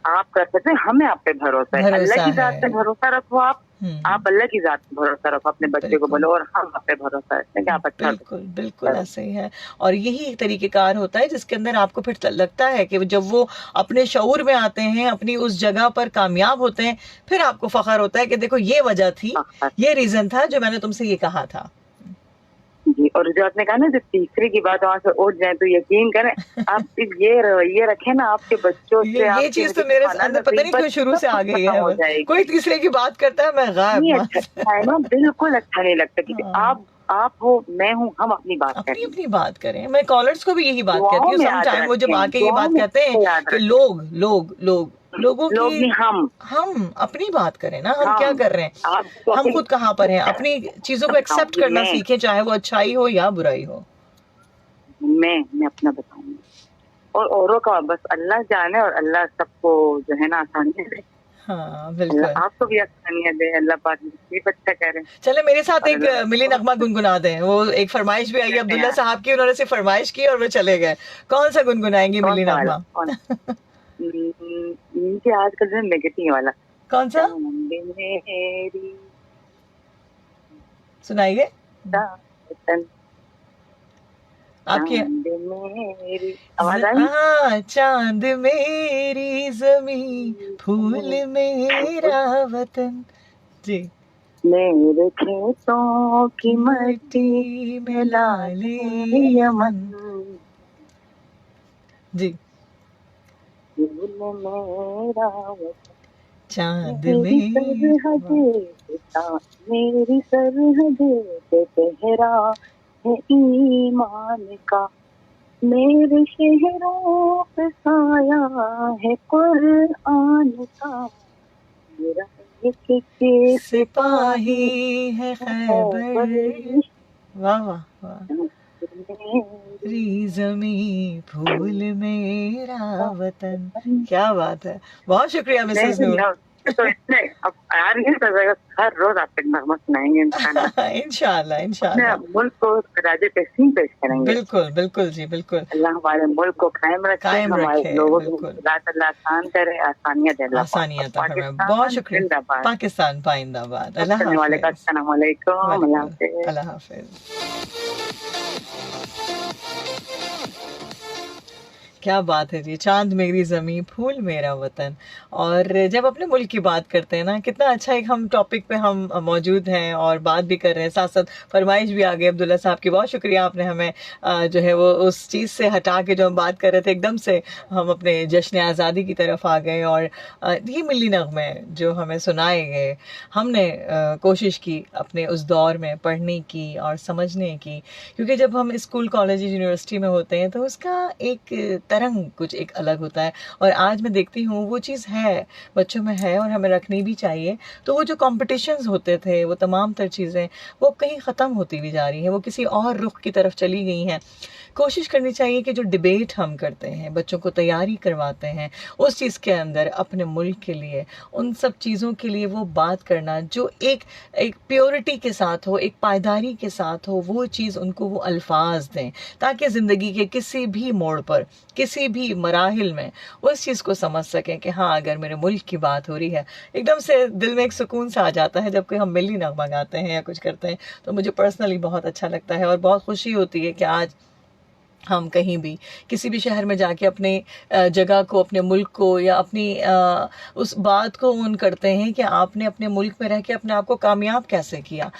S4: आप कर सकते हैं, हमें आप पे भरोसा है, अल्लाह की जात पे भरोसा रखो, आप अल्लाह की जात पे भरोसा रखो, अपने बच्चे को बोलो, और हम आप पे भरोसा रखते हैं कि आप अच्छा।
S1: बिल्कुल बिल्कुल ऐसे ही है। और यही एक तरीकेकार होता है जिसके अंदर आपको फिर लगता है कि जब वो अपने शऊर में आते हैं, अपनी उस जगह पर कामयाब होते हैं, फिर आपको फख्र होता है कि देखो ये वजह थी, ये रीजन था जो मैंने तुमसे ये कहा था।
S4: जी, और जो आपने कहा ना जब तीसरे की बात वहाँ से उठ जाए, तो यकीन करें आप ये रखे ना आपके बच्चों से,
S1: ये चीज तो मेरे अंदर पता नहीं क्यों शुरू से आ गई है। कोई तीसरे की बात करता है मैं गायब,
S4: अच्छा है ना, बिल्कुल अच्छा नहीं लगता कि आप हो, मैं हूँ, हम अपनी बात करें,
S1: अपनी बात करें। मैं कॉलर्स को भी यही बात कहती हूँ, सम टाइम वो जब आके ये बात कहते हैं कि लोगों की हम अपनी बात करें ना, हम क्या कर रहे हैं, हम खुद कहाँ पर हैं, अपनी चीजों को एक्सेप्ट करना सीखें, चाहे वो अच्छाई हो या बुराई हो।
S4: मैं अपना बताऊंगी, और औरों का बस अल्लाह जाने, और अल्लाह सबको जो है ना आसानी दे।
S1: हाँ बिल्कुल,
S4: आपको भी आसानियां दे अल्लाह पाक, ये बच्चा कह रहे हैं।
S1: चले मेरे साथ एक मिली नगमा गुनगुना दें, वो एक फरमाइश भी आई अब्दुल्ला साहब की, उन्होंने सिर्फ फरमाइश की और वो चले गए। कौन सा गुनगुनाएंगी मिली नगमा?
S4: इनके आजकल जो नेगेटिव वाला
S1: कौन सा सुनाइए आपकी
S4: आवाज आई?
S1: हाँ, चांद मेरी जमी, फूल मेरा वतन। जी,
S4: मेरे खेतों की मिट्टी में लाले यमन,
S1: जी,
S4: मेरा
S1: चांद
S4: मेरी सरहदे पे पहरा है ईमान का, मेरे शहरों पे साया है कुरान का, मेरा एक
S1: सिपाही है खैबर। वाह वाह वाह, मेरी जमी फूल मेरा वतन, क्या बात है, बहुत शुक्रिया मिसेस नूर।
S4: तो इसने अब यार हर रोज आप नगमा सुनाएंगे
S1: इंशाल्लाह इंशाल्लाह,
S4: मुल्क को राजे पे सिंह पेश करेंगे।
S1: बिल्कुल बिल्कुल जी बिल्कुल,
S4: अल्लाह हमारे मुल्क को कायम रखे, हमारे लोगों को अल्लाह आसान करे, आसानियां दे,
S1: आसानियां अता फरमाए। बहुत शुक्रिया। पाकिस्तान पाइंदाबाद। अल्लाह हाफ़िज़।
S4: अस्सलाम वालेकुम।
S1: अल्लाह हाफ़िज़। क्या बात है जी, चांद मेरी ज़मीं फूल मेरा वतन। और जब अपने मुल्क की बात करते हैं ना, कितना अच्छा एक हम टॉपिक पे हम मौजूद हैं और बात भी कर रहे हैं, साथ साथ फरमाइश भी आ गई अब्दुल्ला साहब की। बहुत शुक्रिया, आपने हमें जो है वो उस चीज़ से हटा के जो हम बात कर रहे थे, एकदम से हम अपने जश्न आज़ादी की तरफ आ गए। और ये मिली नग़्मे जो हमें सुनाए गए, हमने कोशिश की अपने उस दौर में पढ़ने की और समझने की, क्योंकि जब हम स्कूल कॉलेज यूनिवर्सिटी में होते हैं तो उसका एक तरंग कुछ एक अलग होता है। और आज मैं देखती हूँ वो चीज़ है, बच्चों में है और हमें रखनी भी चाहिए। तो वो जो कॉम्पिटिशन्स होते थे, वो तमाम तर चीज़ें वो कहीं ख़त्म होती भी जा रही हैं, वो किसी और रुख की तरफ चली गई हैं। कोशिश करनी चाहिए कि जो डिबेट हम करते हैं, बच्चों को तैयारी करवाते हैं उस चीज़ के अंदर, अपने मुल्क के लिए, उन सब चीज़ों के लिए वो बात करना जो एक प्योरिटी के साथ हो, एक पायदारी के साथ हो, वो चीज़ उनको वो अल्फाज दें, ताकि ज़िंदगी के किसी भी मोड़ पर, किसी भी मराहिल में उस चीज़ को समझ सकें कि हाँ, अगर मेरे मुल्क की बात हो रही है, एकदम से दिल में एक सुकून सा आ जाता है। जब कोई हम मिली नग़्मा गाते हैं या कुछ करते हैं तो मुझे पर्सनली बहुत अच्छा लगता है और बहुत खुशी होती है कि आज हम कहीं भी किसी भी शहर में जाके अपने जगह को, अपने मुल्क को या अपनी उस बात को ओन करते हैं कि आपने अपने मुल्क में रह के अपने आप को कामयाब कैसे किया।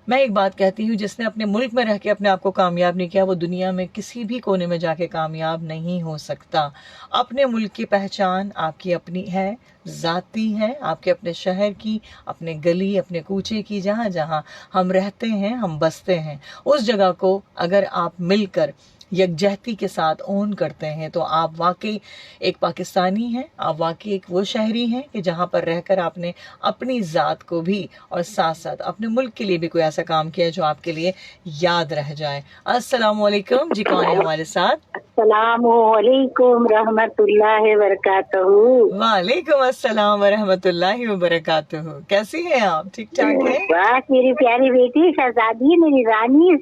S1: मैं एक बात कहती हूँ, जिसने अपने मुल्क में रह के अपने आप को कामयाब नहीं किया, वो दुनिया में किसी भी कोने में जाके कामयाब नहीं हो सकता। अपने मुल्क की पहचान आपकी अपनी है, ज़ाती है, आपके अपने शहर की, अपने गली, अपने कूचे की, जहाँ जहाँ हम रहते हैं, हम बसते हैं, उस जगह को अगर आप मिलकर यकजहती के साथ ओन करते हैं तो आप वाकई एक पाकिस्तानी हैं, आप वाकई एक वो शहरी हैं कि जहाँ पर रहकर आपने अपनी ज़ात को भी और साथ साथ अपने मुल्क के लिए भी कोई ऐसा काम किया जो आपके लिए याद रह जाए। अस्सलाम वालेकुम जी, कौन है हमारे साथ?
S10: अस्सलामुअलैकुम रहमतुल्लाहि व बरकातहू।
S1: वालेकुम अस्सलाम व रहमतुल्लाहि व बरकातहू। कैसी हैं आप? ठीक ठाक है?
S10: बस मेरी प्यारी बेटी शहजादी, मेरी रानी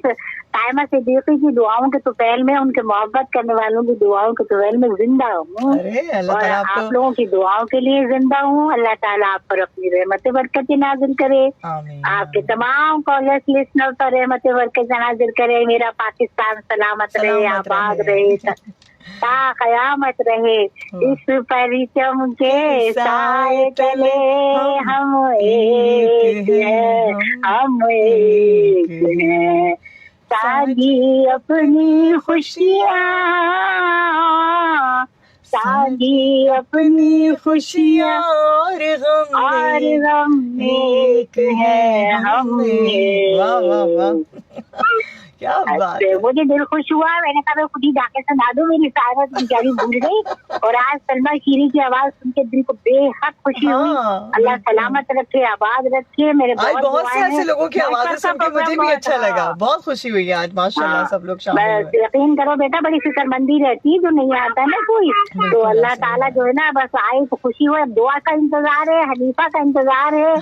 S10: तायमा सिद्दीकी की दुआओं के तुफैल में, उनके मोहब्बत करने वालों की दुआओं के तुफैल में जिंदा हूँ और आप लोगों की दुआओं के लिए जिंदा हूँ। अल्लाह ताला आप पर अपनी रहमत बरकत नाजिल करे, आपके तमाम कॉलर्स लिस्नर पर रहमत बरकत नाजिल करे। मेरा पाकिस्तान सलामत रहे, आबाद रहे, ता कयामत रहे। इस परिचम के साए तले हम एक हैं, हम एक हैं। सागी अपनी खुशियाँ, सागी अपनी खुशियाँ और गम एक है, हम एक।
S1: वाह वाह वाह, क्या बात है।
S10: मुझे दिल खुश हुआ, मैंने कहा मैं खुद ही जाके सुना दूं, मेरी शायद बेचारी भूल गई। और आज सलमा शीरी की आवाज सुन के दिल को बेहद खुशी हुई। अल्लाह सलामत रखे, आबाद रखे। मेरे
S1: बहुत से ऐसे लोगों की आवाजें सुन के मुझे भी अच्छा लगा, बहुत खुशी हुई आज माशाल्लाह, सब लोग शामिल हुए।
S10: यकीन करो बेटा, बड़ी फिक्रमंदी रहती है, जो नहीं आता है ना कोई, तो अल्लाह ताला जो है ना बस आए तो खुशी हो। दुआ का इंतजार है, हनीफा का इंतजार है।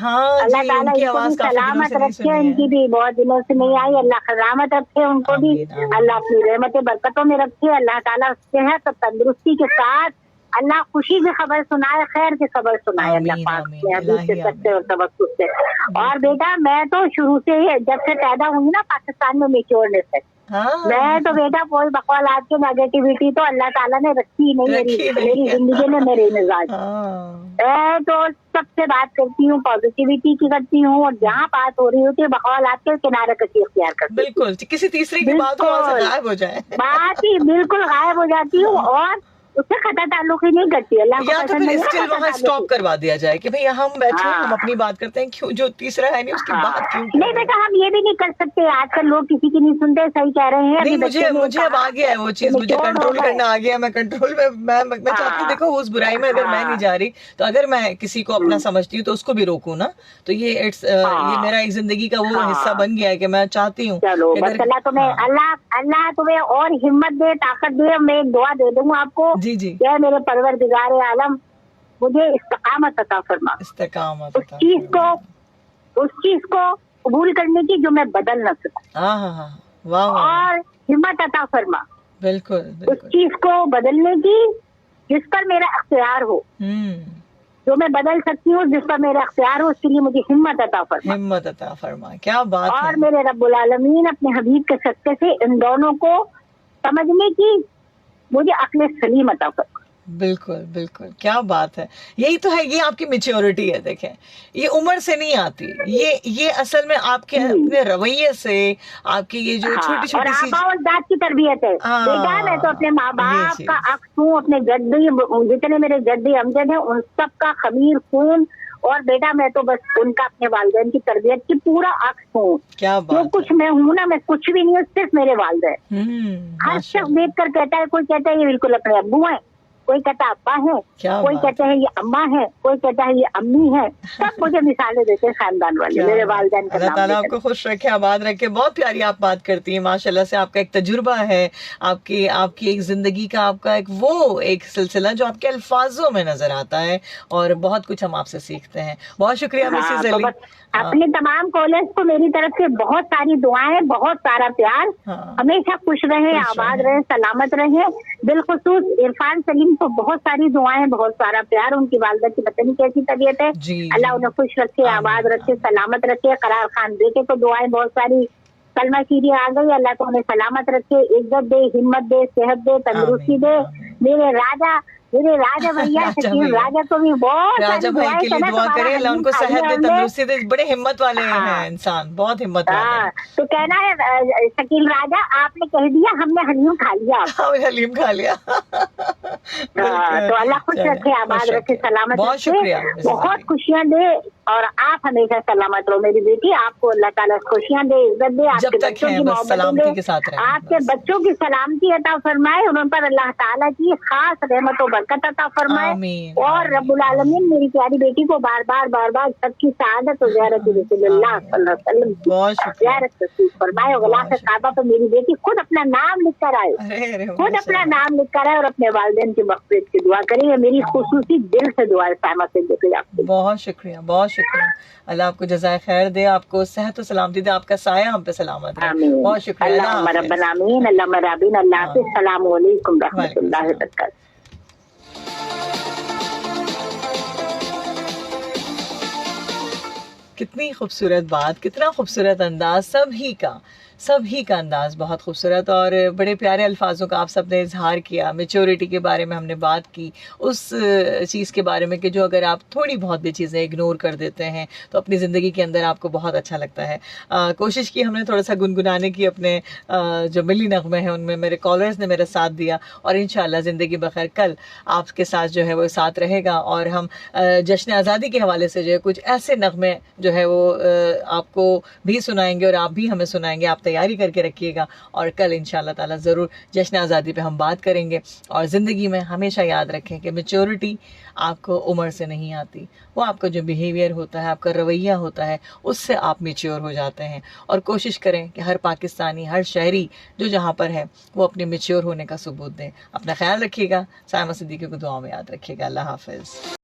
S10: अल्लाह ताला इनको सलामत रखे, इनकी भी बहुत दिनों से नहीं आई, अल्लाह सलामत रखे उनको भी, अल्लाह अपनी रहमत बरकतों में रखे। अल्लाह ताला सेहत और तंदुरुस्ती के साथ अल्लाह खुशी की खबर सुनाए, खैर की खबर सुनाए अल्लाह पाक से सच्चे और तवक्कुल से। और बेटा मैं तो शुरू से ही, जब से पैदा हुई ना पाकिस्तान में मेच्योरनेस है, मैं तो बेटा कोई बकवालात की नेगेटिविटी तो अल्लाह ताला ने रखी नहीं मेरी जिंदगी में, मेरे मिजाज। मैं तो सबसे बात करती हूँ, पॉजिटिविटी की करती हूँ, और जहाँ बात हो रही होती है बकवालात के किनारे कशी इख्तियार करती हूँ।
S1: बिल्कुल, किसी तीसरे की बात गायब हो जाए,
S10: बात ही बिल्कुल गायब हो जाती हूँ और उससे खता ताल्लुक ही नहीं करती। अल्लाह को
S1: या तो फिर स्टिल वहाँ स्टॉप करवा दिया जाए कि भाई हम बैठे हम अपनी बात करते हैं, क्यों जो तीसरा है नहीं उसकी बात क्यों?
S10: नहीं बेटा, हम ये भी नहीं कर सकते, आजकल लोग किसी की नहीं सुनते, सही कह रहे हैं।
S1: नहीं, मुझे अब आ गया है वो चीज, मुझे कंट्रोल करना आ गया। मैं कंट्रोल में मैं चाहती हूँ, देखो उस बुराई में अगर मैं नहीं जा रही तो अगर मैं किसी को अपना समझती हूँ तो उसको भी रोकूं ना, तो ये ये मेरा एक जिंदगी का वो हिस्सा बन गया है कि मैं चाहती हूँ। अल्लाह
S10: तुम्हें और हिम्मत दे, ताकत दे। मैं एक दुआ दे दूंगा आपको।
S1: जी जी,
S10: मेरे परवरदिगार आलम मुझे इस्तिकामत अता फरमा,
S1: इस्तिकामत
S10: उस चीज को कबूल करने की जो मैं बदल न सकूं, और हिम्मत अता फरमा
S1: बिल्कुल
S10: उस चीज को बदलने की जिस पर मेरा अख्तियार हो, जो मैं बदल सकती हूँ, जिस पर मेरा अख्तियार हो, उसके लिए मुझे हिम्मत अता फरमा,
S1: हिम्मत अता फरमा। क्या बात
S10: और
S1: है।
S10: मेरे रब्बुल आलमीन अपने हबीब के सदक़े से इन दोनों को समझने की मुझे अक्ल सलीम अता कर।
S1: बिल्कुल बिल्कुल, क्या बात है, यही तो है, ये आपकी मैच्योरिटी है। देखें, ये उम्र से नहीं आती, ये असल में आपके अपने रवैये से, आपकी ये जो छोटी छोटी सी
S10: जात की तरबियत है। बेटा मैं तो अपने माँ बाप का अक्स हूँ, अपने जद्दी, जितने मेरे जद्दी अमजद है उन सब का खमीर खून, और बेटा मैं तो बस उनका अपने वालिदैन की तरबियत की पूरा अक्स हूँ।
S1: क्या बात,
S10: जो कुछ मैं हूँ ना, मैं कुछ भी नहीं हूँ, सिर्फ मेरे वालिदैन। हर शख्स देख कर कहता है, कोई कहता है ये बिल्कुल अपने अब्बू है, कोई कहता है अब्बा है, कोई कहता है ये अम्मा है, कोई कहता है ये अम्मी है। सब मुझे मिसालें देते हैं खानदान वाले, मेरे वालिदैन का नाम।
S1: अल्लाह ताला आपको खुश रखे, आबाद रखे। बहुत प्यारी आप बात करती हैं माशाल्लाह से, आपका एक तजुर्बा है, आपकी एक जिंदगी का आपका एक सिलसिला जो आपके अल्फाजों में नजर आता है, और बहुत कुछ हम आपसे सीखते हैं। बहुत शुक्रिया मिसेस अली।
S10: अपने तमाम कॉलेज को मेरी तरफ से बहुत सारी दुआएं, बहुत सारा प्यार। हमेशा खुश रहे, आबाद रहे, सलामत रहे। बिलखुसूस इरफान सलीम को बहुत सारी दुआएं, बहुत सारा प्यार। उनकी वालिदा की पता नहीं कैसी तबीयत है, अल्लाह उन्हें खुश रखे, आबाद रखे, सलामत रखे। करार खान बेटे को दुआएं बहुत सारी। सलमा शीरी आ गई, अल्लाह तो उन्हें सलामत रखे, इज्जत दे, हिम्मत दे, सेहत दे, तंदुरुस्ती दे। मेरे राजा भैया शकील राजा को भी बहुत
S1: राजा भाई के लिए दुआ करें, अल्लाह उनको सेहत दे, तंदुरुस्ती दे। बड़े हिम्मत वाले हैं इंसान, बहुत हिम्मत वाले।
S10: तो कहना है शकील राजा, आपने कह दिया, हमने हलीम खा लिया।
S1: हलीम खा लिया।
S10: तो अल्लाह खुश रखे, आबाद रखे, सलामत
S1: बहुत शुक्रिया,
S10: बहुत खुशियाँ दे, और आप हमेशा सलामत रहो मेरी बेटी। आपको अल्लाह ताला खुशियाँ दे, इज्जत दे, आपके बच्चों की मोहब्बत दे, आपके बच्चों की सलामती अता फरमाए, उन पर अल्लाह ताला की खास रहमत और बरकत अता फरमाए। और रब्बुल आलमीन मेरी प्यारी बेटी को बार बार सबकी सआदत और ज़ियारत रसूलुल्लाह सल्लल्लाहु अलैहि वसल्लम ज़ियारत नसीब फरमाए। और गिलाफ़ काबा पर मेरी बेटी खुद अपना नाम लिख कर आए, खुद अपना नाम लिख कर आए, और अपने वालिदैन की मग़फ़िरत की दुआ करेंगे। मेरी खुसूसी दिल से दुआ है सामा से देखे आपको।
S1: बहुत शुक्रिया, बहुत शुक्रिया। अल्लाह आपको जज़ाए खैर दे, आपको सेहत और सलामती दे, आपका साया हम पे सलामत रहे। बहुत शुक्रिया।
S10: अस्सलाम वालेकुम रहमतुल्लाहि व बरकातहू।
S1: कितनी खूबसूरत बात, कितना खूबसूरत अंदाज, सभी का अंदाज़ बहुत खूबसूरत, और बड़े प्यारे अल्फाजों का आप सब ने इजहार किया। मैच्योरिटी के बारे में हमने बात की, उस चीज़ के बारे में कि जो अगर आप थोड़ी बहुत भी चीज़ें इग्नोर कर देते हैं तो अपनी ज़िंदगी के अंदर आपको बहुत अच्छा लगता है। कोशिश की हमने थोड़ा सा गुनगुनाने की, अपने जो मिली नगमे हैं उनमें मेरे कॉलर्स ने मेरा साथ दिया, और इंशाअल्लाह ज़िंदगी बखैर कल आपके साथ जो है वो साथ रहेगा। और हम जश्न आज़ादी के हवाले से जो है कुछ ऐसे नगमे जो है वो आपको भी सुनाएंगे, और आप भी हमें सुनाएंगे। आप तैयारी करके रखिएगा, और कल इंशाअल्लाह ताला ज़रूर जश्न आज़ादी पे हम बात करेंगे। और ज़िंदगी में हमेशा याद रखें कि मैच्योरिटी आपको उम्र से नहीं आती, वो आपका जो बिहेवियर होता है, आपका रवैया होता है, उससे आप मैच्योर हो जाते हैं। और कोशिश करें कि हर पाकिस्तानी, हर शहरी जो जहाँ पर है वो अपने मैच्योर होने का सबूत दें। अपना ख्याल रखिएगा, सायमा सिद्दीकी को दुआ में याद रखिएगा। अल्लाह हाफ़िज़।